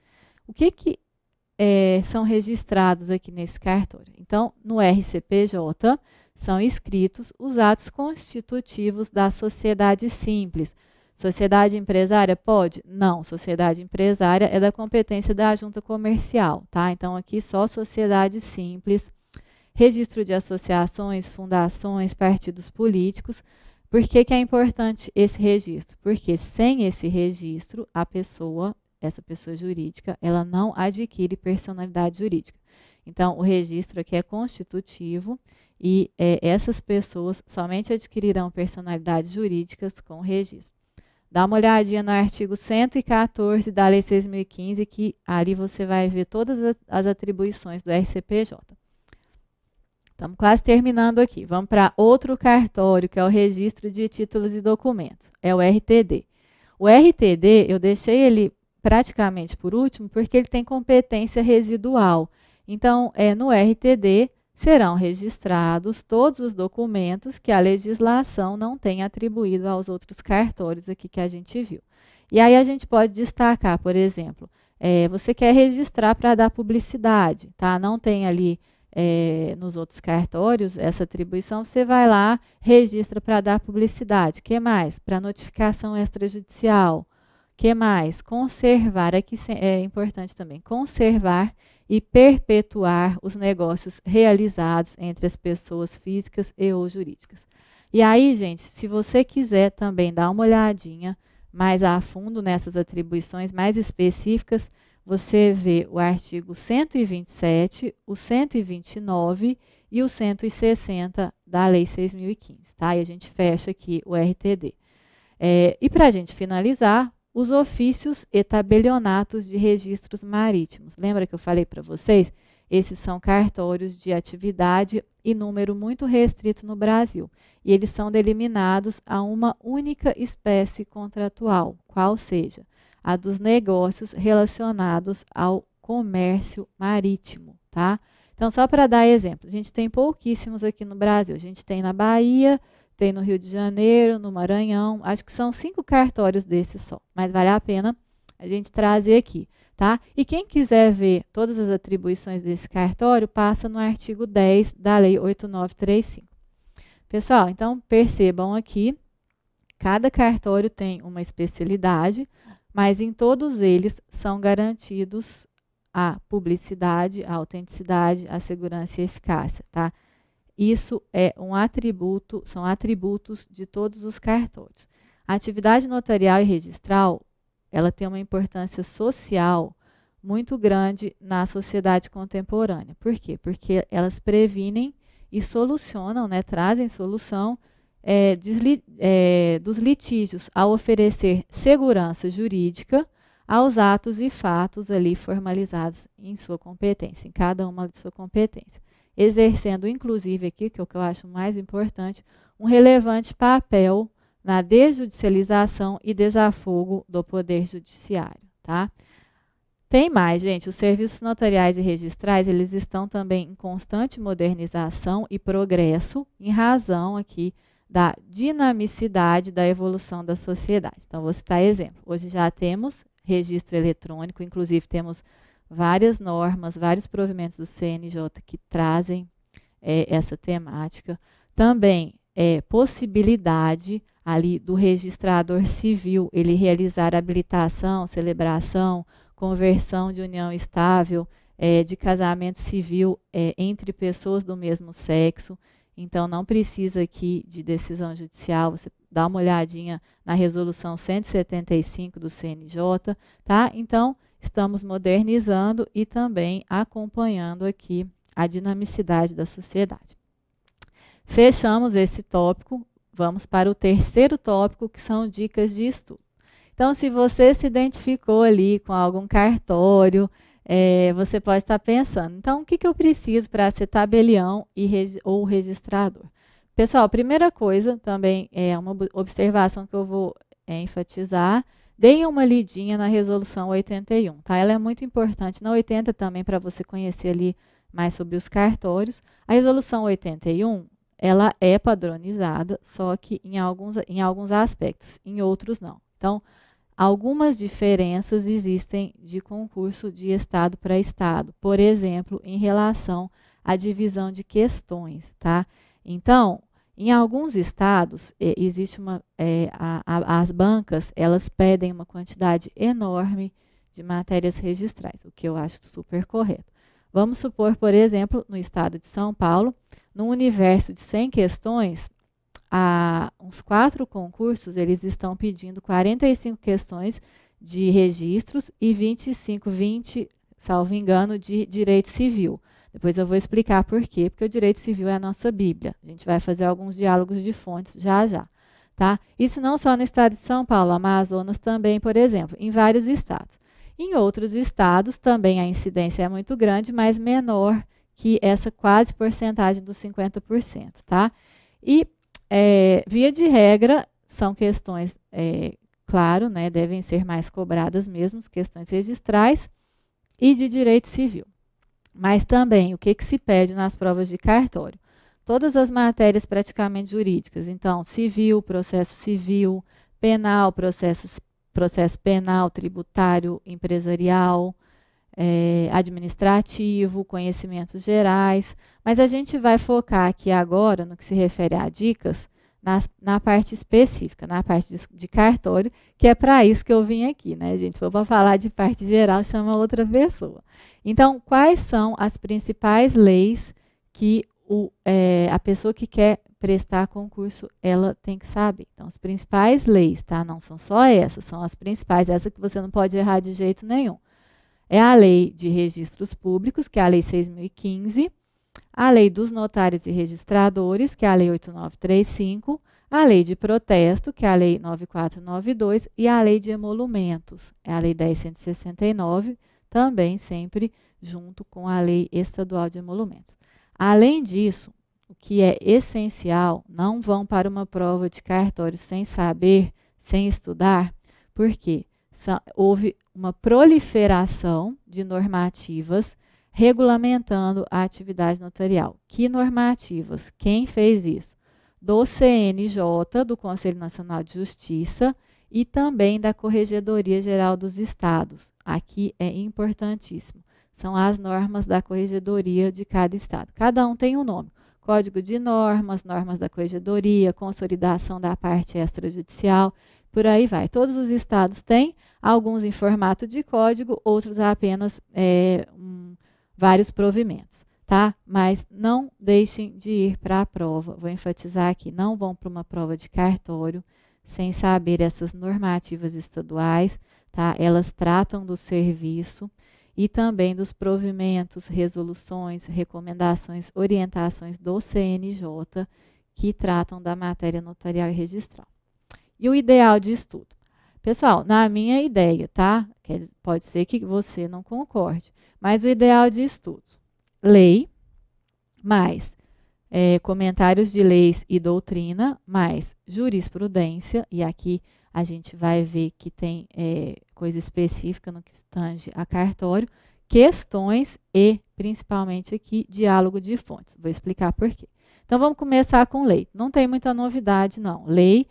O que são registrados aqui nesse cartório? Então, no RCPJ, são inscritos os atos constitutivos da sociedade simples. Sociedade empresária pode? Não, sociedade empresária é da competência da junta comercial, tá? Então, aqui só sociedade simples, registro de associações, fundações, partidos políticos. Por que é importante esse registro? Porque sem esse registro, essa pessoa jurídica, ela não adquire personalidade jurídica. Então, o registro aqui é constitutivo e essas pessoas somente adquirirão personalidades jurídicas com o registro. Dá uma olhadinha no artigo 114 da Lei 6.015, que ali você vai ver todas as atribuições do RCPJ. Estamos quase terminando aqui. Vamos para outro cartório, que é o Registro de Títulos e Documentos. É o RTD. O RTD, eu deixei ele praticamente por último, porque ele tem competência residual. Então, no RTD, serão registrados todos os documentos que a legislação não tem atribuído aos outros cartórios aqui que a gente viu. E aí a gente pode destacar, por exemplo, você quer registrar para dar publicidade, tá? Não tem ali nos outros cartórios essa atribuição, você vai lá, registra para dar publicidade. O que mais? Para notificação extrajudicial. O que mais? Conservar, aqui é importante também, conservar e perpetuar os negócios realizados entre as pessoas físicas e ou jurídicas. E aí, gente, se você quiser também dar uma olhadinha mais a fundo nessas atribuições mais específicas, você vê o artigo 127, o 129 e o 160 da Lei 6.015, tá? E a gente fecha aqui o RTD. E para a gente finalizar, os ofícios e tabelionatos de registros marítimos. Lembra que eu falei para vocês? Esses são cartórios de atividade e número muito restrito no Brasil. E eles são determinados a uma única espécie contratual, qual seja a dos negócios relacionados ao comércio marítimo, tá? Então, só para dar exemplo, a gente tem pouquíssimos aqui no Brasil. A gente tem na Bahia, tem no Rio de Janeiro, no Maranhão, acho que são 5 cartórios desses só, mas vale a pena a gente trazer aqui, tá? E quem quiser ver todas as atribuições desse cartório, passa no artigo 10 da Lei 8.935. Pessoal, então percebam aqui, cada cartório tem uma especialidade, mas em todos eles são garantidos a publicidade, a autenticidade, a segurança e a eficácia, tá? Isso é um atributo, são atributos de todos os cartórios. A atividade notarial e registral, ela tem uma importância social muito grande na sociedade contemporânea. Por quê? Porque elas previnem e solucionam, né, trazem solução dos litígios ao oferecer segurança jurídica aos atos e fatos ali formalizados em sua competência, em cada uma de sua competência, exercendo, inclusive, aqui, que é o que eu acho mais importante, um relevante papel na desjudicialização e desafogo do poder judiciário, tá? Tem mais, gente, os serviços notariais e registrais, eles estão também em constante modernização e progresso, em razão aqui da dinamicidade da evolução da sociedade. Então, vou citar exemplo. Hoje já temos registro eletrônico, inclusive temos várias normas, vários provimentos do CNJ que trazem essa temática. Também possibilidade, ali do registrador civil, ele realizar habilitação, celebração, conversão de união estável, de casamento civil entre pessoas do mesmo sexo. Então, não precisa aqui de decisão judicial, você dá uma olhadinha na resolução 175 do CNJ, tá? Então, estamos modernizando e também acompanhando aqui a dinamicidade da sociedade. Fechamos esse tópico, vamos para o terceiro tópico, que são dicas de estudo. Então, se você se identificou ali com algum cartório, você pode estar pensando, então, o que eu preciso para ser tabelião ou registrador? Pessoal, primeira coisa, também é uma observação que eu vou enfatizar, deem uma lidinha na resolução 81, tá? Ela é muito importante, na 80 também, para você conhecer ali mais sobre os cartórios. A resolução 81, ela é padronizada, só que em alguns aspectos, em outros não. Então, algumas diferenças existem de concurso de estado para estado, por exemplo, em relação à divisão de questões, tá? Então, em alguns estados, existe as bancas, elas pedem uma quantidade enorme de matérias registrais, o que eu acho super correto. Vamos supor, por exemplo, no estado de São Paulo, num universo de 100 questões, uns 4 concursos, eles estão pedindo 45 questões de registros e 20, salvo engano, de direito civil. Depois eu vou explicar por quê, porque o direito civil é a nossa Bíblia. A gente vai fazer alguns diálogos de fontes já já, tá? Isso não só no estado de São Paulo, Amazonas também, por exemplo, em vários estados. Em outros estados também a incidência é muito grande, mas menor que essa quase porcentagem dos 50%, tá? E via de regra, são questões, claro, né, devem ser mais cobradas mesmo, questões registrais e de direito civil. Mas também, o que se pede nas provas de cartório? Todas as matérias praticamente jurídicas, então, civil, processo civil, penal, processo penal, tributário, empresarial, administrativo, conhecimentos gerais, mas a gente vai focar aqui agora no que se refere a dicas na parte específica, na parte de cartório, que é para isso que eu vim aqui, né, gente? Se for para falar de parte geral, chama outra pessoa. Então, quais são as principais leis que a pessoa que quer prestar concurso, ela tem que saber? Então, as principais leis, tá? Não são só essas, são as principais, essa que você não pode errar de jeito nenhum. É a Lei de Registros Públicos, que é a Lei 6.015, a Lei dos Notários e Registradores, que é a Lei 8.935, a Lei de Protesto, que é a Lei 9.492, e a Lei de Emolumentos, é a Lei 10.169, também sempre junto com a Lei Estadual de Emolumentos. Além disso, o que é essencial, não vão para uma prova de cartório sem saber, sem estudar, porque houve uma proliferação de normativas regulamentando a atividade notarial. Que normativas? Quem fez isso? Do CNJ, do Conselho Nacional de Justiça, e também da Corregedoria Geral dos Estados. Aqui é importantíssimo. São as normas da Corregedoria de cada estado. Cada um tem um nome. Código de normas, normas da Corregedoria, consolidação da parte extrajudicial, por aí vai. Todos os estados têm, alguns em formato de código, outros apenas vários provimentos, tá? Mas não deixem de ir para a prova. Vou enfatizar aqui, não vão para uma prova de cartório sem saber essas normativas estaduais, tá? Elas tratam do serviço e também dos provimentos, resoluções, recomendações, orientações do CNJ que tratam da matéria notarial e registral. E o ideal de estudo? Pessoal, na minha ideia, tá? Pode ser que você não concorde, mas o ideal de estudo, lei, mais comentários de leis e doutrina, mais jurisprudência, e aqui a gente vai ver que tem coisa específica no que tange a cartório, questões e, principalmente aqui, diálogo de fontes. Vou explicar por quê. Então, vamos começar com lei. Não tem muita novidade, não. Lei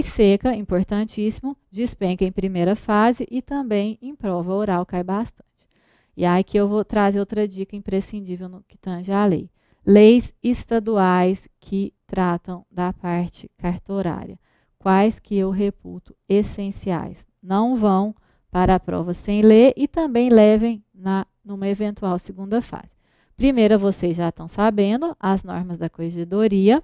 seca, importantíssimo, despenca em primeira fase e também em prova oral cai bastante. E aí que eu vou trazer outra dica imprescindível no que tange a lei. Leis estaduais que tratam da parte cartorária. quais que eu reputo essenciais. Não vão para a prova sem ler e também levem numa eventual segunda fase. Primeira, vocês já estão sabendo, as normas da corregedoria,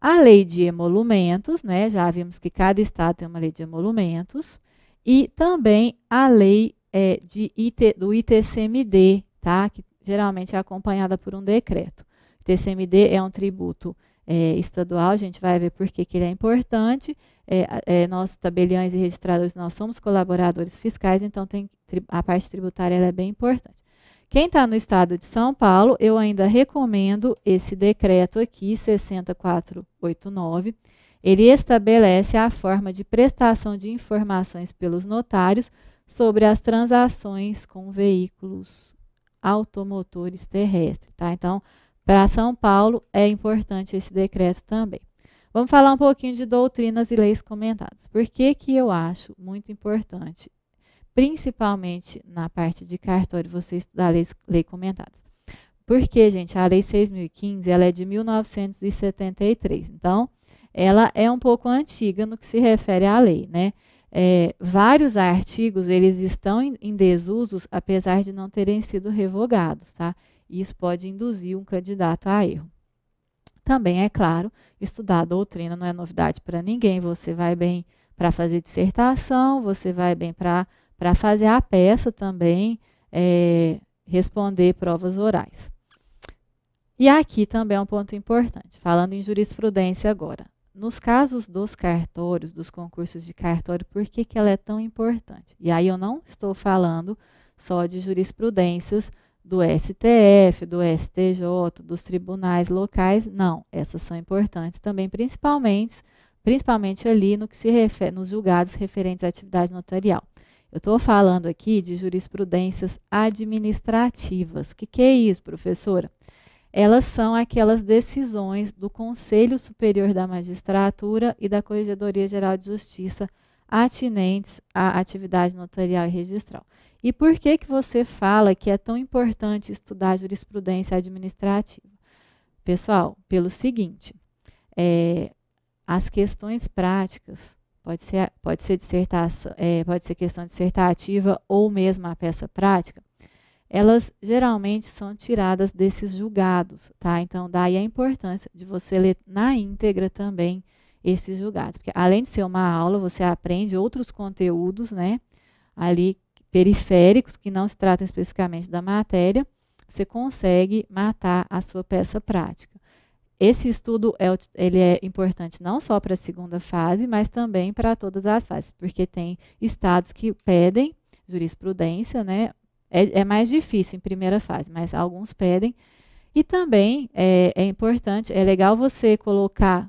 a lei de emolumentos, né? Já vimos que cada estado tem uma lei de emolumentos, e também a lei do ITCMD, tá? Que geralmente é acompanhada por um decreto. O ITCMD é um tributo estadual, a gente vai ver por que ele é importante. Nós, tabeliães e registradores, nós somos colaboradores fiscais, então a parte tributária ela é bem importante. Quem está no estado de São Paulo, eu ainda recomendo esse decreto aqui, 60489. Ele estabelece a forma de prestação de informações pelos notários sobre as transações com veículos automotores terrestres, tá? Então, para São Paulo, é importante esse decreto também. Vamos falar um pouquinho de doutrinas e leis comentadas. Por que que eu acho muito importante, principalmente na parte de cartório, você estudar leis comentadas? Porque, gente, a Lei 6.015, ela é de 1973. Então, ela é um pouco antiga no que se refere à lei, né? Vários artigos, eles estão em desusos, apesar de não terem sido revogados, tá? Isso pode induzir um candidato a erro. Também, é claro, estudar a doutrina não é novidade para ninguém. Você vai bem para fazer dissertação, você vai bem para fazer a peça também, responder provas orais. E aqui também é um ponto importante, falando em jurisprudência agora. Nos casos dos cartórios, dos concursos de cartório, por que que ela é tão importante? E aí eu não estou falando só de jurisprudências do STF, do STJ, dos tribunais locais, não. Essas são importantes também, principalmente ali no que se refere, nos julgados referentes à atividade notarial. Eu estou falando aqui de jurisprudências administrativas. O que é isso, professora? Elas são aquelas decisões do Conselho Superior da Magistratura e da Corregedoria Geral de Justiça atinentes à atividade notarial e registral. E por que que você fala que é tão importante estudar jurisprudência administrativa? Pessoal, pelo seguinte, as questões práticas, pode ser dissertação, pode ser questão dissertativa ou mesmo a peça prática, elas geralmente são tiradas desses julgados, tá? Então, daí a importância de você ler na íntegra também esses julgados. Porque além de ser uma aula, você aprende outros conteúdos, né? Ali, periféricos, que não se tratam especificamente da matéria, você consegue matar a sua peça prática. Esse estudo ele é importante não só para a segunda fase, mas também para todas as fases, porque tem estados que pedem jurisprudência, né? É mais difícil em primeira fase, mas alguns pedem. E também é importante, é legal você colocar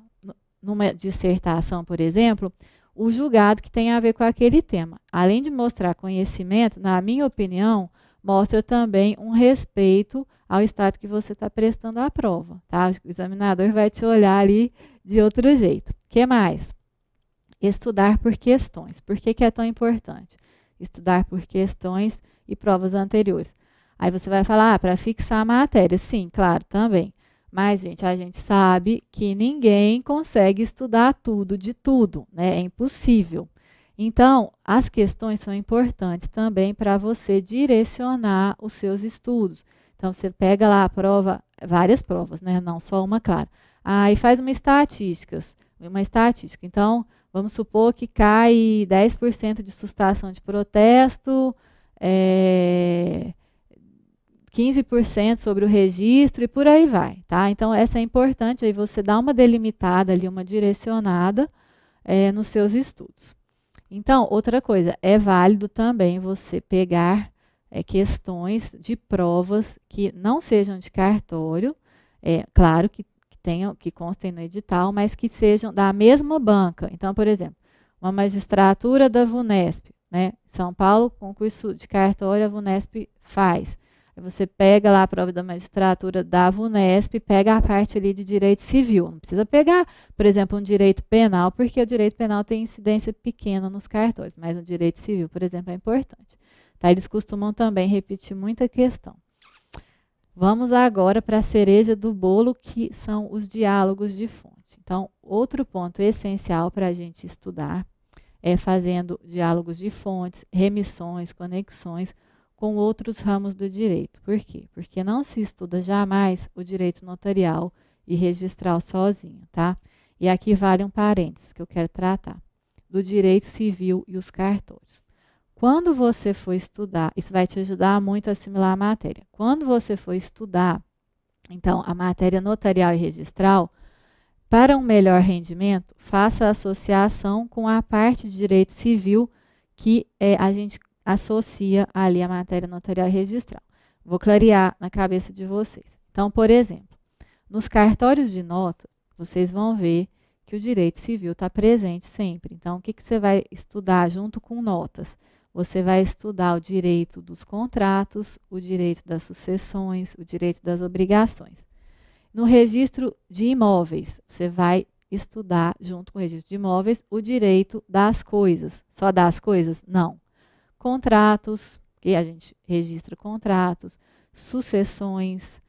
numa dissertação, por exemplo, o julgado que tem a ver com aquele tema. Além de mostrar conhecimento, na minha opinião, mostra também um respeito ao estado que você está prestando a prova, tá? O examinador vai te olhar ali de outro jeito. O que mais? Estudar por questões. Por que que é tão importante? Estudar por questões e provas anteriores. Aí você vai falar, para fixar a matéria. Sim, claro, também. Mas, gente, a gente sabe que ninguém consegue estudar tudo de tudo, né? É impossível. Então, as questões são importantes também para você direcionar os seus estudos. Então, você pega lá a prova, várias provas, né? Não só uma, claro. Aí faz uma estatística. Então, vamos supor que cai 10% de sustação de protesto, 15% sobre o registro e por aí vai, tá? Então, essa é importante, aí você dá uma delimitada ali, uma direcionada nos seus estudos. Então, outra coisa, é válido também você pegar questões de provas que não sejam de cartório, claro que constem no edital, mas que sejam da mesma banca. Então, por exemplo, uma magistratura da VUNESP, né? São Paulo, concurso de cartório, a VUNESP faz. Aí você pega lá a prova da magistratura da VUNESP, pega a parte ali de direito civil. Não precisa pegar, por exemplo, um direito penal, porque o direito penal tem incidência pequena nos cartórios, mas o direito civil, por exemplo, é importante. Tá? Eles costumam também repetir muita questão. Vamos agora para a cereja do bolo, que são os diálogos de fonte. fonte. Então, outro ponto essencial para a gente estudar é fazendo diálogos de fontes, remissões, conexões com outros ramos do direito. Por quê? Porque não se estuda jamais o direito notarial e registral sozinho, tá? E aqui vale um parênteses que eu quero tratar, do direito civil e os cartórios. Quando você for estudar, isso vai te ajudar muito a assimilar a matéria. Quando você for estudar, então, a matéria notarial e registral, para um melhor rendimento, faça a associação com a parte de direito civil que a gente associa ali a matéria notarial e registral. Vou clarear na cabeça de vocês. Então, por exemplo, nos cartórios de notas, vocês vão ver que o direito civil está presente sempre. Então, o que você vai estudar junto com notas? Você vai estudar o direito dos contratos, o direito das sucessões, o direito das obrigações. No registro de imóveis, você vai estudar, junto com o registro de imóveis, o direito das coisas. Só das coisas? Não. Contratos, que a gente registra contratos, sucessões.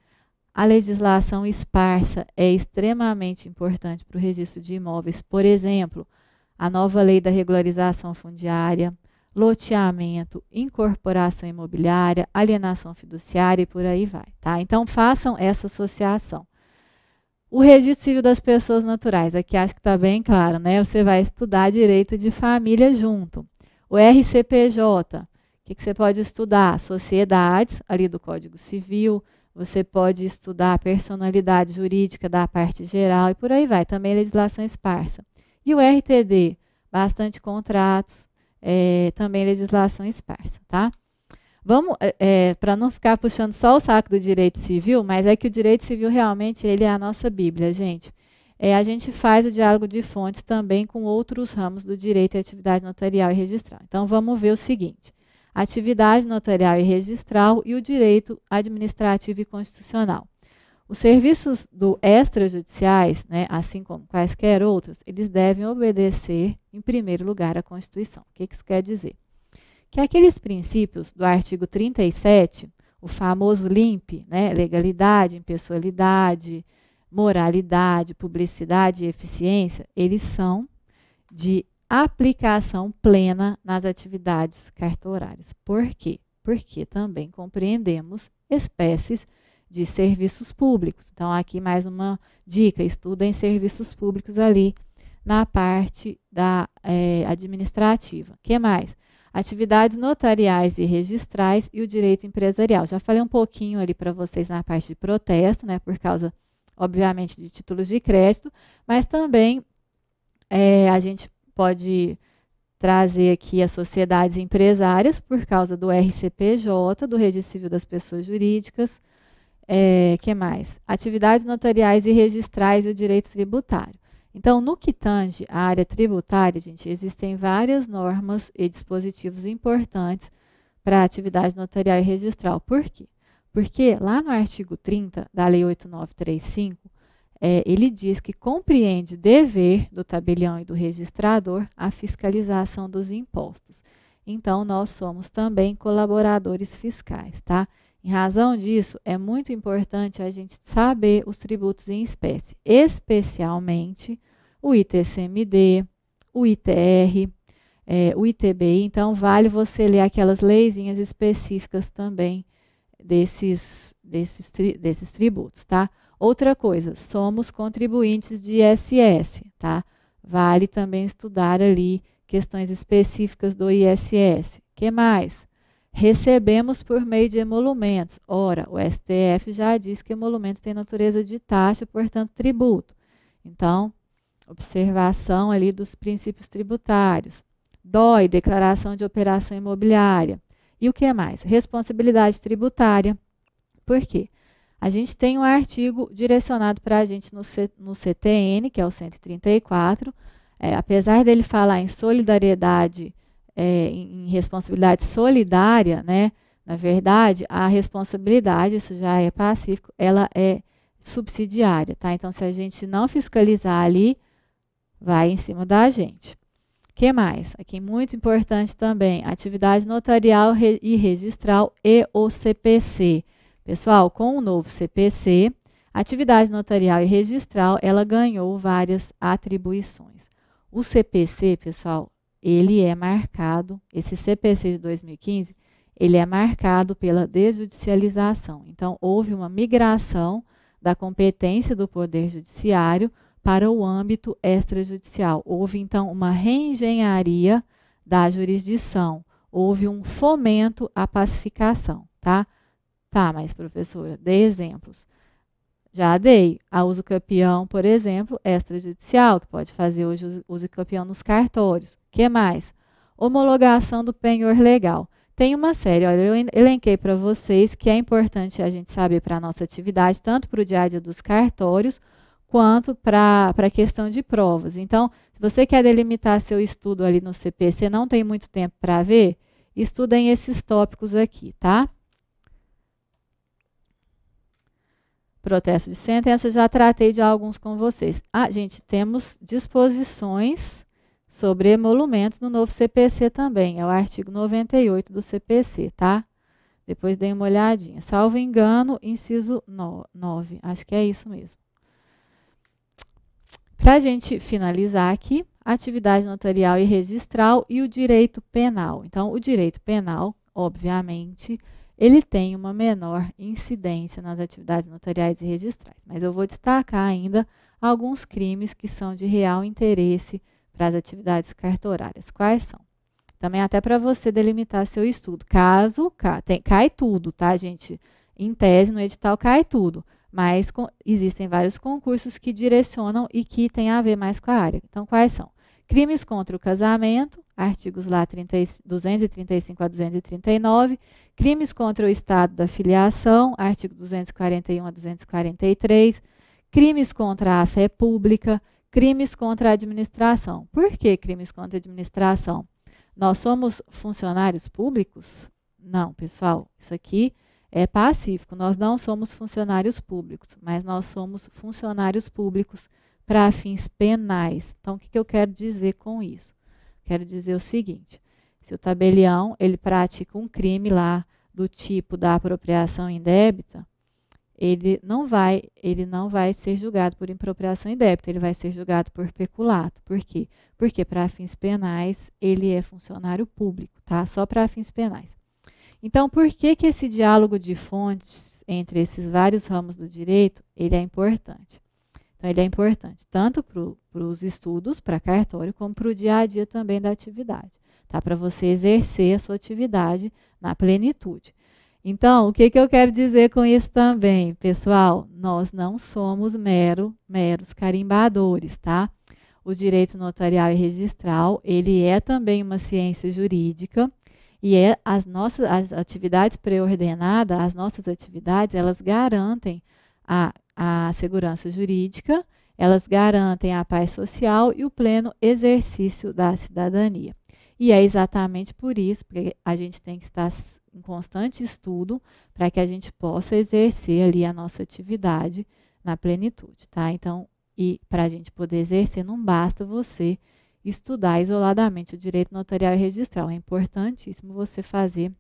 A legislação esparsa é extremamente importante para o registro de imóveis. Por exemplo, a nova lei da regularização fundiária, loteamento, incorporação imobiliária, alienação fiduciária e por aí vai, tá? Então, façam essa associação. O registro civil das pessoas naturais, aqui acho que está bem claro, né? Você vai estudar direito de família junto. O RCPJ, o que você pode estudar? Sociedades, ali do Código Civil, você pode estudar a personalidade jurídica da parte geral e por aí vai, também legislação esparsa. E o RTD, bastante contratos, também legislação esparsa, tá? Vamos, para não ficar puxando só o saco do direito civil, mas é que o direito civil realmente ele é a nossa Bíblia, gente. A gente faz o diálogo de fontes também com outros ramos do direito e atividade notarial e registral. Então, vamos ver o seguinte. Atividade notarial e registral e o direito administrativo e constitucional. Os serviços extrajudiciais, né, assim como quaisquer outros, eles devem obedecer, em primeiro lugar, à Constituição. O que isso quer dizer? Que aqueles princípios do artigo 37, o famoso LIMP, né, legalidade, impessoalidade, moralidade, publicidade e eficiência, eles são de aplicação plena nas atividades cartorárias. Por quê? Porque também compreendemos espécies de serviços públicos. Então, aqui mais uma dica, estudem serviços públicos ali na parte da administrativa. O que mais? Atividades notariais e registrais e o direito empresarial. Já falei um pouquinho ali para vocês na parte de protesto, né, por causa, obviamente, de títulos de crédito, mas também a gente pode trazer aqui as sociedades empresárias por causa do RCPJ, do Registro Civil das Pessoas Jurídicas. Que mais? Atividades notariais e registrais e o direito tributário. Então, no que tange à área tributária, gente, existem várias normas e dispositivos importantes para a atividade notarial e registral. Por quê? Porque lá no artigo 30 da Lei 8935, ele diz que compreende dever do tabelião e do registrador a fiscalização dos impostos. Então, nós somos também colaboradores fiscais, tá? Em razão disso, é muito importante a gente saber os tributos em espécie, especialmente o ITCMD, o ITR, o ITBI. Então, vale você ler aquelas leizinhas específicas também desses tributos, tá? Outra coisa, somos contribuintes de ISS, tá? Vale também estudar ali questões específicas do ISS. O que mais? Recebemos por meio de emolumentos. Ora, o STF já diz que emolumentos têm natureza de taxa, portanto, tributo. Então, observação ali dos princípios tributários. DOI, declaração de operação imobiliária. E o que mais? Responsabilidade tributária. Por quê? A gente tem um artigo direcionado para a gente no CTN, que é o 134. Apesar dele falar em solidariedade, em responsabilidade solidária, né? Na verdade, a responsabilidade, isso já é pacífico, ela é subsidiária, tá? Então, se a gente não fiscalizar ali, vai em cima da gente. O que mais? Aqui muito importante também, atividade notarial e registral e o CPC. Pessoal, com o novo CPC, A atividade notarial e registral, ela ganhou várias atribuições. O CPC, pessoal, ele é marcado, esse CPC de 2015, ele é marcado pela desjudicialização. Então, houve uma migração da competência do Poder Judiciário para o âmbito extrajudicial. Houve, então, uma reengenharia da jurisdição. Houve um fomento à pacificação, tá? Tá, mas, professora, dê exemplos. Já dei. A usucapião, por exemplo, extrajudicial, que pode fazer hoje usucapião nos cartórios. O que mais? Homologação do penhor legal. Tem uma série, olha, eu elenquei para vocês que é importante a gente saber para a nossa atividade, tanto para o dia a dia dos cartórios, quanto para a questão de provas. Então, se você quer delimitar seu estudo ali no CPC, não tem muito tempo para ver, estudem esses tópicos aqui, tá? Protesto de sentença, já tratei de alguns com vocês. Ah, gente, temos disposições sobre emolumentos no novo CPC também. É o artigo 98 do CPC, tá? Depois dei uma olhadinha. Salvo engano, inciso 9. Acho que é isso mesmo. Para a gente finalizar aqui, atividade notarial e registral e o direito penal. Então, o direito penal, obviamente, ele tem uma menor incidência nas atividades notariais e registrais. Mas eu vou destacar ainda alguns crimes que são de real interesse para as atividades cartorárias. Quais são? Também até para você delimitar seu estudo. Caso cai tudo, tá, gente? Em tese, no edital cai tudo. Mas existem vários concursos que direcionam e que têm a ver mais com a área. Então, quais são? Crimes contra o casamento, artigos lá 235 a 239. Crimes contra o estado da filiação, artigo 241 a 243. Crimes contra a fé pública. Crimes contra a administração. Por que crimes contra a administração? Nós somos funcionários públicos? Não, pessoal, isso aqui é pacífico. Nós não somos funcionários públicos, mas nós somos funcionários públicos para fins penais. Então, o que eu quero dizer com isso? Quero dizer o seguinte, se o tabelião ele pratica um crime lá do tipo da apropriação indébita, ele não vai ser julgado por impropriação indébita, ele vai ser julgado por peculato. Por quê? Porque para fins penais ele é funcionário público, tá? Só para fins penais. Então, por que esse diálogo de fontes entre esses vários ramos do direito, ele é importante? Então, ele é importante tanto para os estudos, para cartório, como para o dia a dia também da atividade, tá? Para você exercer a sua atividade na plenitude. Então, o que eu quero dizer com isso também, pessoal? Nós não somos meros carimbadores, tá? O direito notarial e registral, ele é também uma ciência jurídica e as atividades pré-ordenadas, as nossas atividades, elas garantem a segurança jurídica, elas garantem a paz social e o pleno exercício da cidadania. E é exatamente por isso, porque a gente tem que estar em constante estudo para que a gente possa exercer ali a nossa atividade na plenitude, tá? Então, e para a gente poder exercer, não basta você estudar isoladamente o direito notarial e registral. É importantíssimo você fazer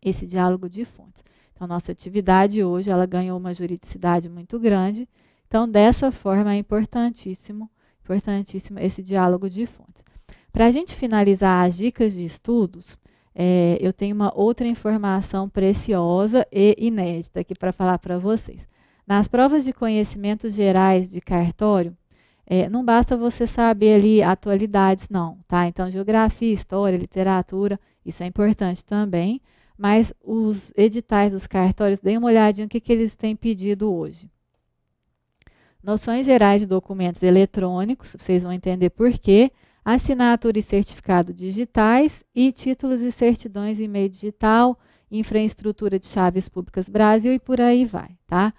esse diálogo de fontes. Então, nossa atividade hoje, ela ganhou uma juridicidade muito grande. Então, dessa forma, é importantíssimo esse diálogo de fontes. Para a gente finalizar as dicas de estudos, eu tenho uma outra informação preciosa e inédita aqui para falar para vocês. Nas provas de conhecimentos gerais de cartório, não basta você saber ali atualidades, não, tá? Então, geografia, história, literatura, isso é importante também, mas os editais dos cartórios, deem uma olhadinha no que eles têm pedido hoje. Noções gerais de documentos eletrônicos, vocês vão entender por quê. Assinatura e certificado digitais e títulos e certidões em meio digital, infraestrutura de chaves públicas Brasil e por aí vai, tá?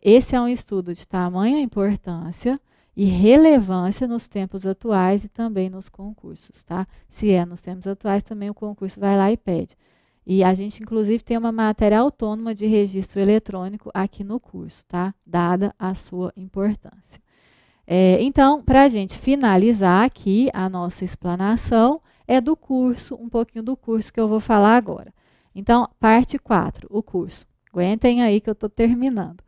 Esse é um estudo de tamanha importância e relevância nos tempos atuais e também nos concursos, tá? Se é nos tempos atuais, também o concurso vai lá e pede. E a gente, inclusive, tem uma matéria autônoma de registro eletrônico aqui no curso, tá? Dada a sua importância. Então, para a gente finalizar aqui a nossa explanação, é do curso, um pouquinho do curso que eu vou falar agora. Então, parte 4, o curso. Aguentem aí que eu estou terminando.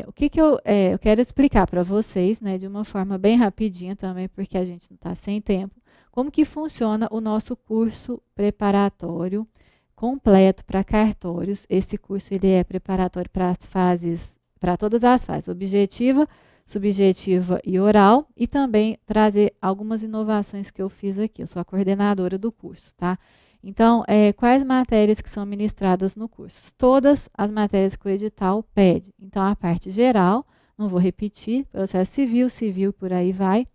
O que eu quero explicar para vocês, né, de uma forma bem rapidinha também, porque a gente não está sem tempo, como que funciona o nosso curso preparatório completo para cartórios. Esse curso ele é preparatório para as fases, para todas as fases, objetiva, subjetiva e oral, e também trazer algumas inovações que eu fiz aqui. Eu sou a coordenadora do curso, tá? Então, quais matérias que são ministradas no curso? Todas as matérias que o edital pede. Então, a parte geral, não vou repetir, processo civil, civil, por aí vai.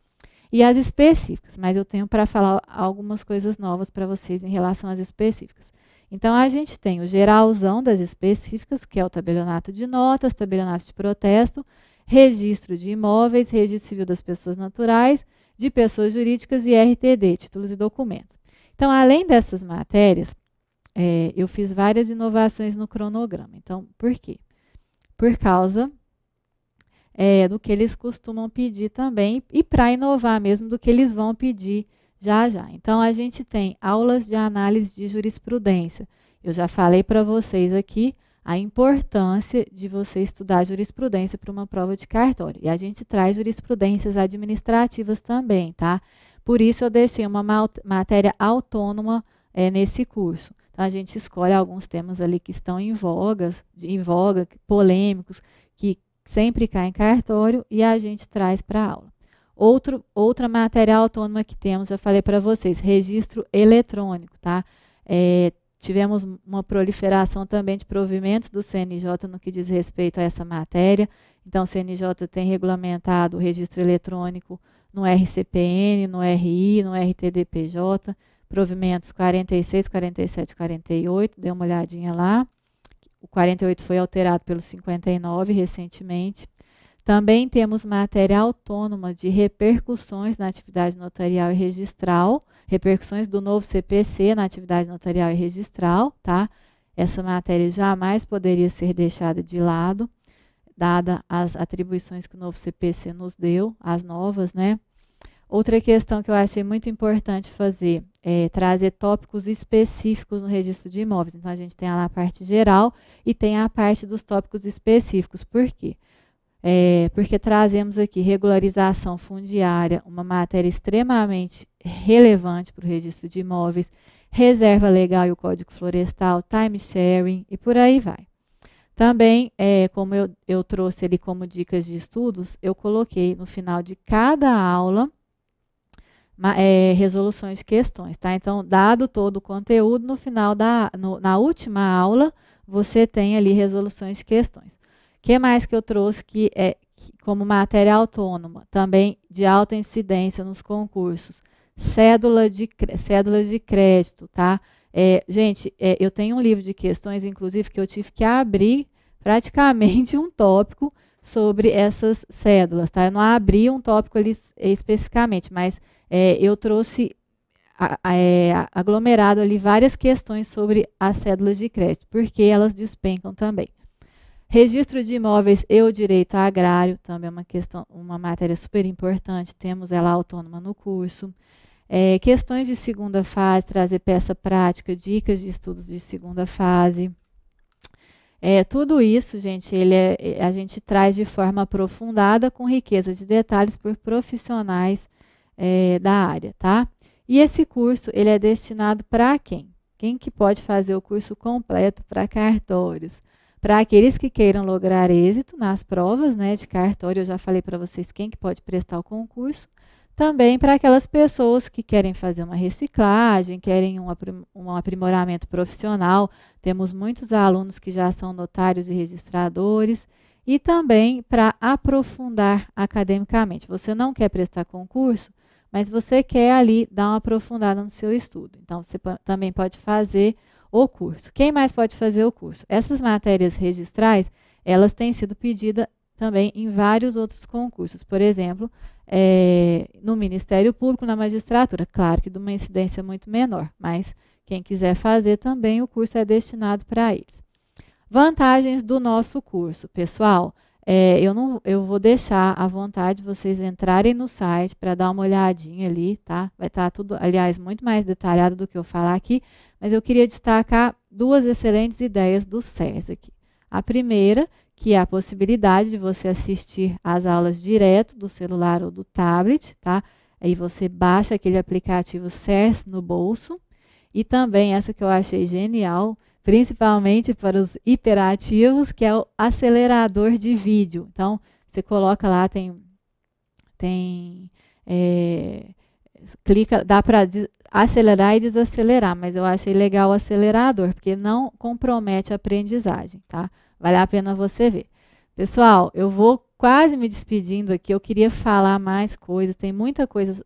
E as específicas, mas eu tenho para falar algumas coisas novas para vocês em relação às específicas. Então, a gente tem o geralzão das específicas, que é o tabelionato de notas, tabelionato de protesto, registro de imóveis, registro civil das pessoas naturais, de pessoas jurídicas e RTD, títulos e documentos. Então, além dessas matérias, eu fiz várias inovações no cronograma. Então, por quê? Por causa do que eles costumam pedir também e para inovar mesmo do que eles vão pedir já já. Então, a gente tem aulas de análise de jurisprudência. Eu já falei para vocês aqui a importância de você estudar jurisprudência para uma prova de cartório. E a gente traz jurisprudências administrativas também, tá? Por isso, eu deixei uma matéria autônoma nesse curso. Então, a gente escolhe alguns temas ali que estão em voga, polêmicos, que sempre caem em cartório, e a gente traz para a aula. Outra matéria autônoma que temos, já falei para vocês, registro eletrônico, tá? Tivemos uma proliferação também de provimentos do CNJ no que diz respeito a essa matéria. Então, o CNJ tem regulamentado o registro eletrônico no RCPN, no RI, no RTDPJ, provimentos 46, 47, 48, dê uma olhadinha lá. O 48 foi alterado pelo 59 recentemente. Também temos matéria autônoma de repercussões na atividade notarial e registral, repercussões do novo CPC na atividade notarial e registral, tá? Essa matéria jamais poderia ser deixada de lado, dada as atribuições que o novo CPC nos deu, as novas, né? Outra questão que eu achei muito importante fazer é trazer tópicos específicos no registro de imóveis. Então, a gente tem lá a parte geral e tem a parte dos tópicos específicos. Por quê? Porque trazemos aqui regularização fundiária, uma matéria extremamente relevante para o registro de imóveis, reserva legal e o Código Florestal, time sharing e por aí vai. Também, como eu trouxe ali como dicas de estudos, eu coloquei no final de cada aula resoluções de questões, tá? Então, dado todo o conteúdo, no final na última aula, você tem ali resoluções de questões. O que mais que eu trouxe como matéria autônoma? Também de alta incidência nos concursos. Cédulas de crédito, tá? Gente, eu tenho um livro de questões, inclusive, que eu tive que abrir praticamente um tópico sobre essas cédulas, tá? Eu não abri um tópico ali especificamente, mas eu trouxe aglomerado ali várias questões sobre as cédulas de crédito, porque elas despencam também. Registro de imóveis e o direito agrário, também é uma matéria super importante, temos ela autônoma no curso. Questões de segunda fase, trazer peça prática, dicas de estudos de segunda fase. Tudo isso, gente, a gente traz de forma aprofundada, com riqueza de detalhes por profissionais da área, tá? E esse curso, ele é destinado para quem? Quem que pode fazer o curso completo para cartórios? Para aqueles que queiram lograr êxito nas provas, né, de cartório, eu já falei para vocês quem que pode prestar o concurso. Também para aquelas pessoas que querem fazer uma reciclagem, querem um aprimoramento profissional. Temos muitos alunos que já são notários e registradores. E também para aprofundar academicamente. Você não quer prestar concurso, mas você quer ali dar uma aprofundada no seu estudo. Então, você também pode fazer o curso. Quem mais pode fazer o curso? Essas matérias registrais, elas têm sido pedidas também em vários outros concursos. Por exemplo, no Ministério Público, na magistratura. Claro que de uma incidência muito menor, mas quem quiser fazer também, o curso é destinado para eles. Vantagens do nosso curso. Pessoal, eu vou deixar à vontade vocês entrarem no site para dar uma olhadinha ali, tá? Vai estar tudo, aliás, muito mais detalhado do que eu falar aqui, mas eu queria destacar duas excelentes ideias do SERS aqui. A primeira, que é a possibilidade de você assistir às aulas direto do celular ou do tablet, tá? Aí você baixa aquele aplicativo SERS no bolso. E também essa que eu achei genial, principalmente para os hiperativos, que é o acelerador de vídeo. Então, você coloca lá, clica, dá para acelerar e desacelerar, mas eu achei legal o acelerador, porque não compromete a aprendizagem, tá? Vale a pena você ver. Pessoal, eu vou quase me despedindo aqui, eu queria falar mais coisas, tem muita coisa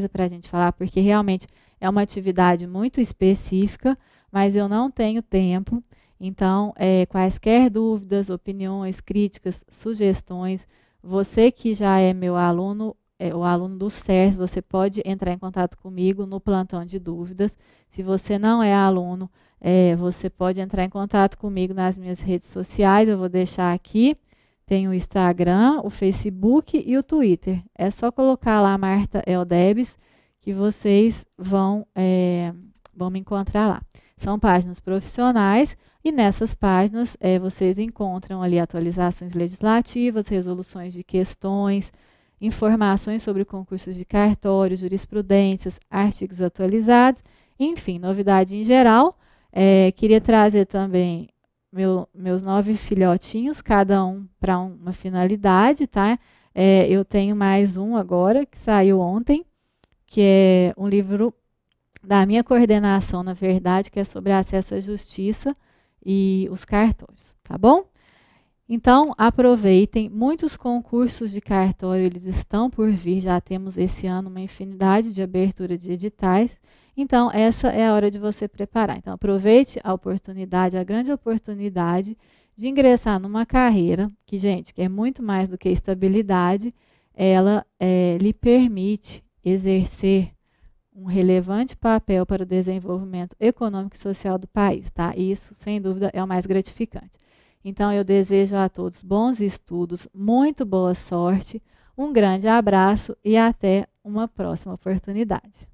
para a gente falar, porque realmente é uma atividade muito específica, mas eu não tenho tempo. Então, quaisquer dúvidas, opiniões, críticas, sugestões, você que já é meu aluno, o aluno do SERS, você pode entrar em contato comigo no plantão de dúvidas. Se você não é aluno, você pode entrar em contato comigo nas minhas redes sociais, eu vou deixar aqui. Tem o Instagram, o Facebook e o Twitter. É só colocar lá Marta Eldebes que vocês vão me encontrar lá. São páginas profissionais e nessas páginas vocês encontram ali atualizações legislativas, resoluções de questões, informações sobre concursos de cartório, jurisprudências, artigos atualizados, enfim, novidade em geral. Queria trazer também meus 9 filhotinhos, cada um para uma finalidade, tá? Eu tenho mais um agora, que saiu ontem, que é um livro da minha coordenação, na verdade, que é sobre acesso à justiça e os cartórios, tá bom? Então, aproveitem, muitos concursos de cartório, eles estão por vir, já temos esse ano uma infinidade de abertura de editais, então essa é a hora de você preparar. Então, aproveite a oportunidade, a grande oportunidade de ingressar numa carreira que, gente, que é muito mais do que estabilidade, ela lhe permite exercer um relevante papel para o desenvolvimento econômico e social do país, tá? Isso, sem dúvida, é o mais gratificante. Então, eu desejo a todos bons estudos, muito boa sorte, um grande abraço e até uma próxima oportunidade.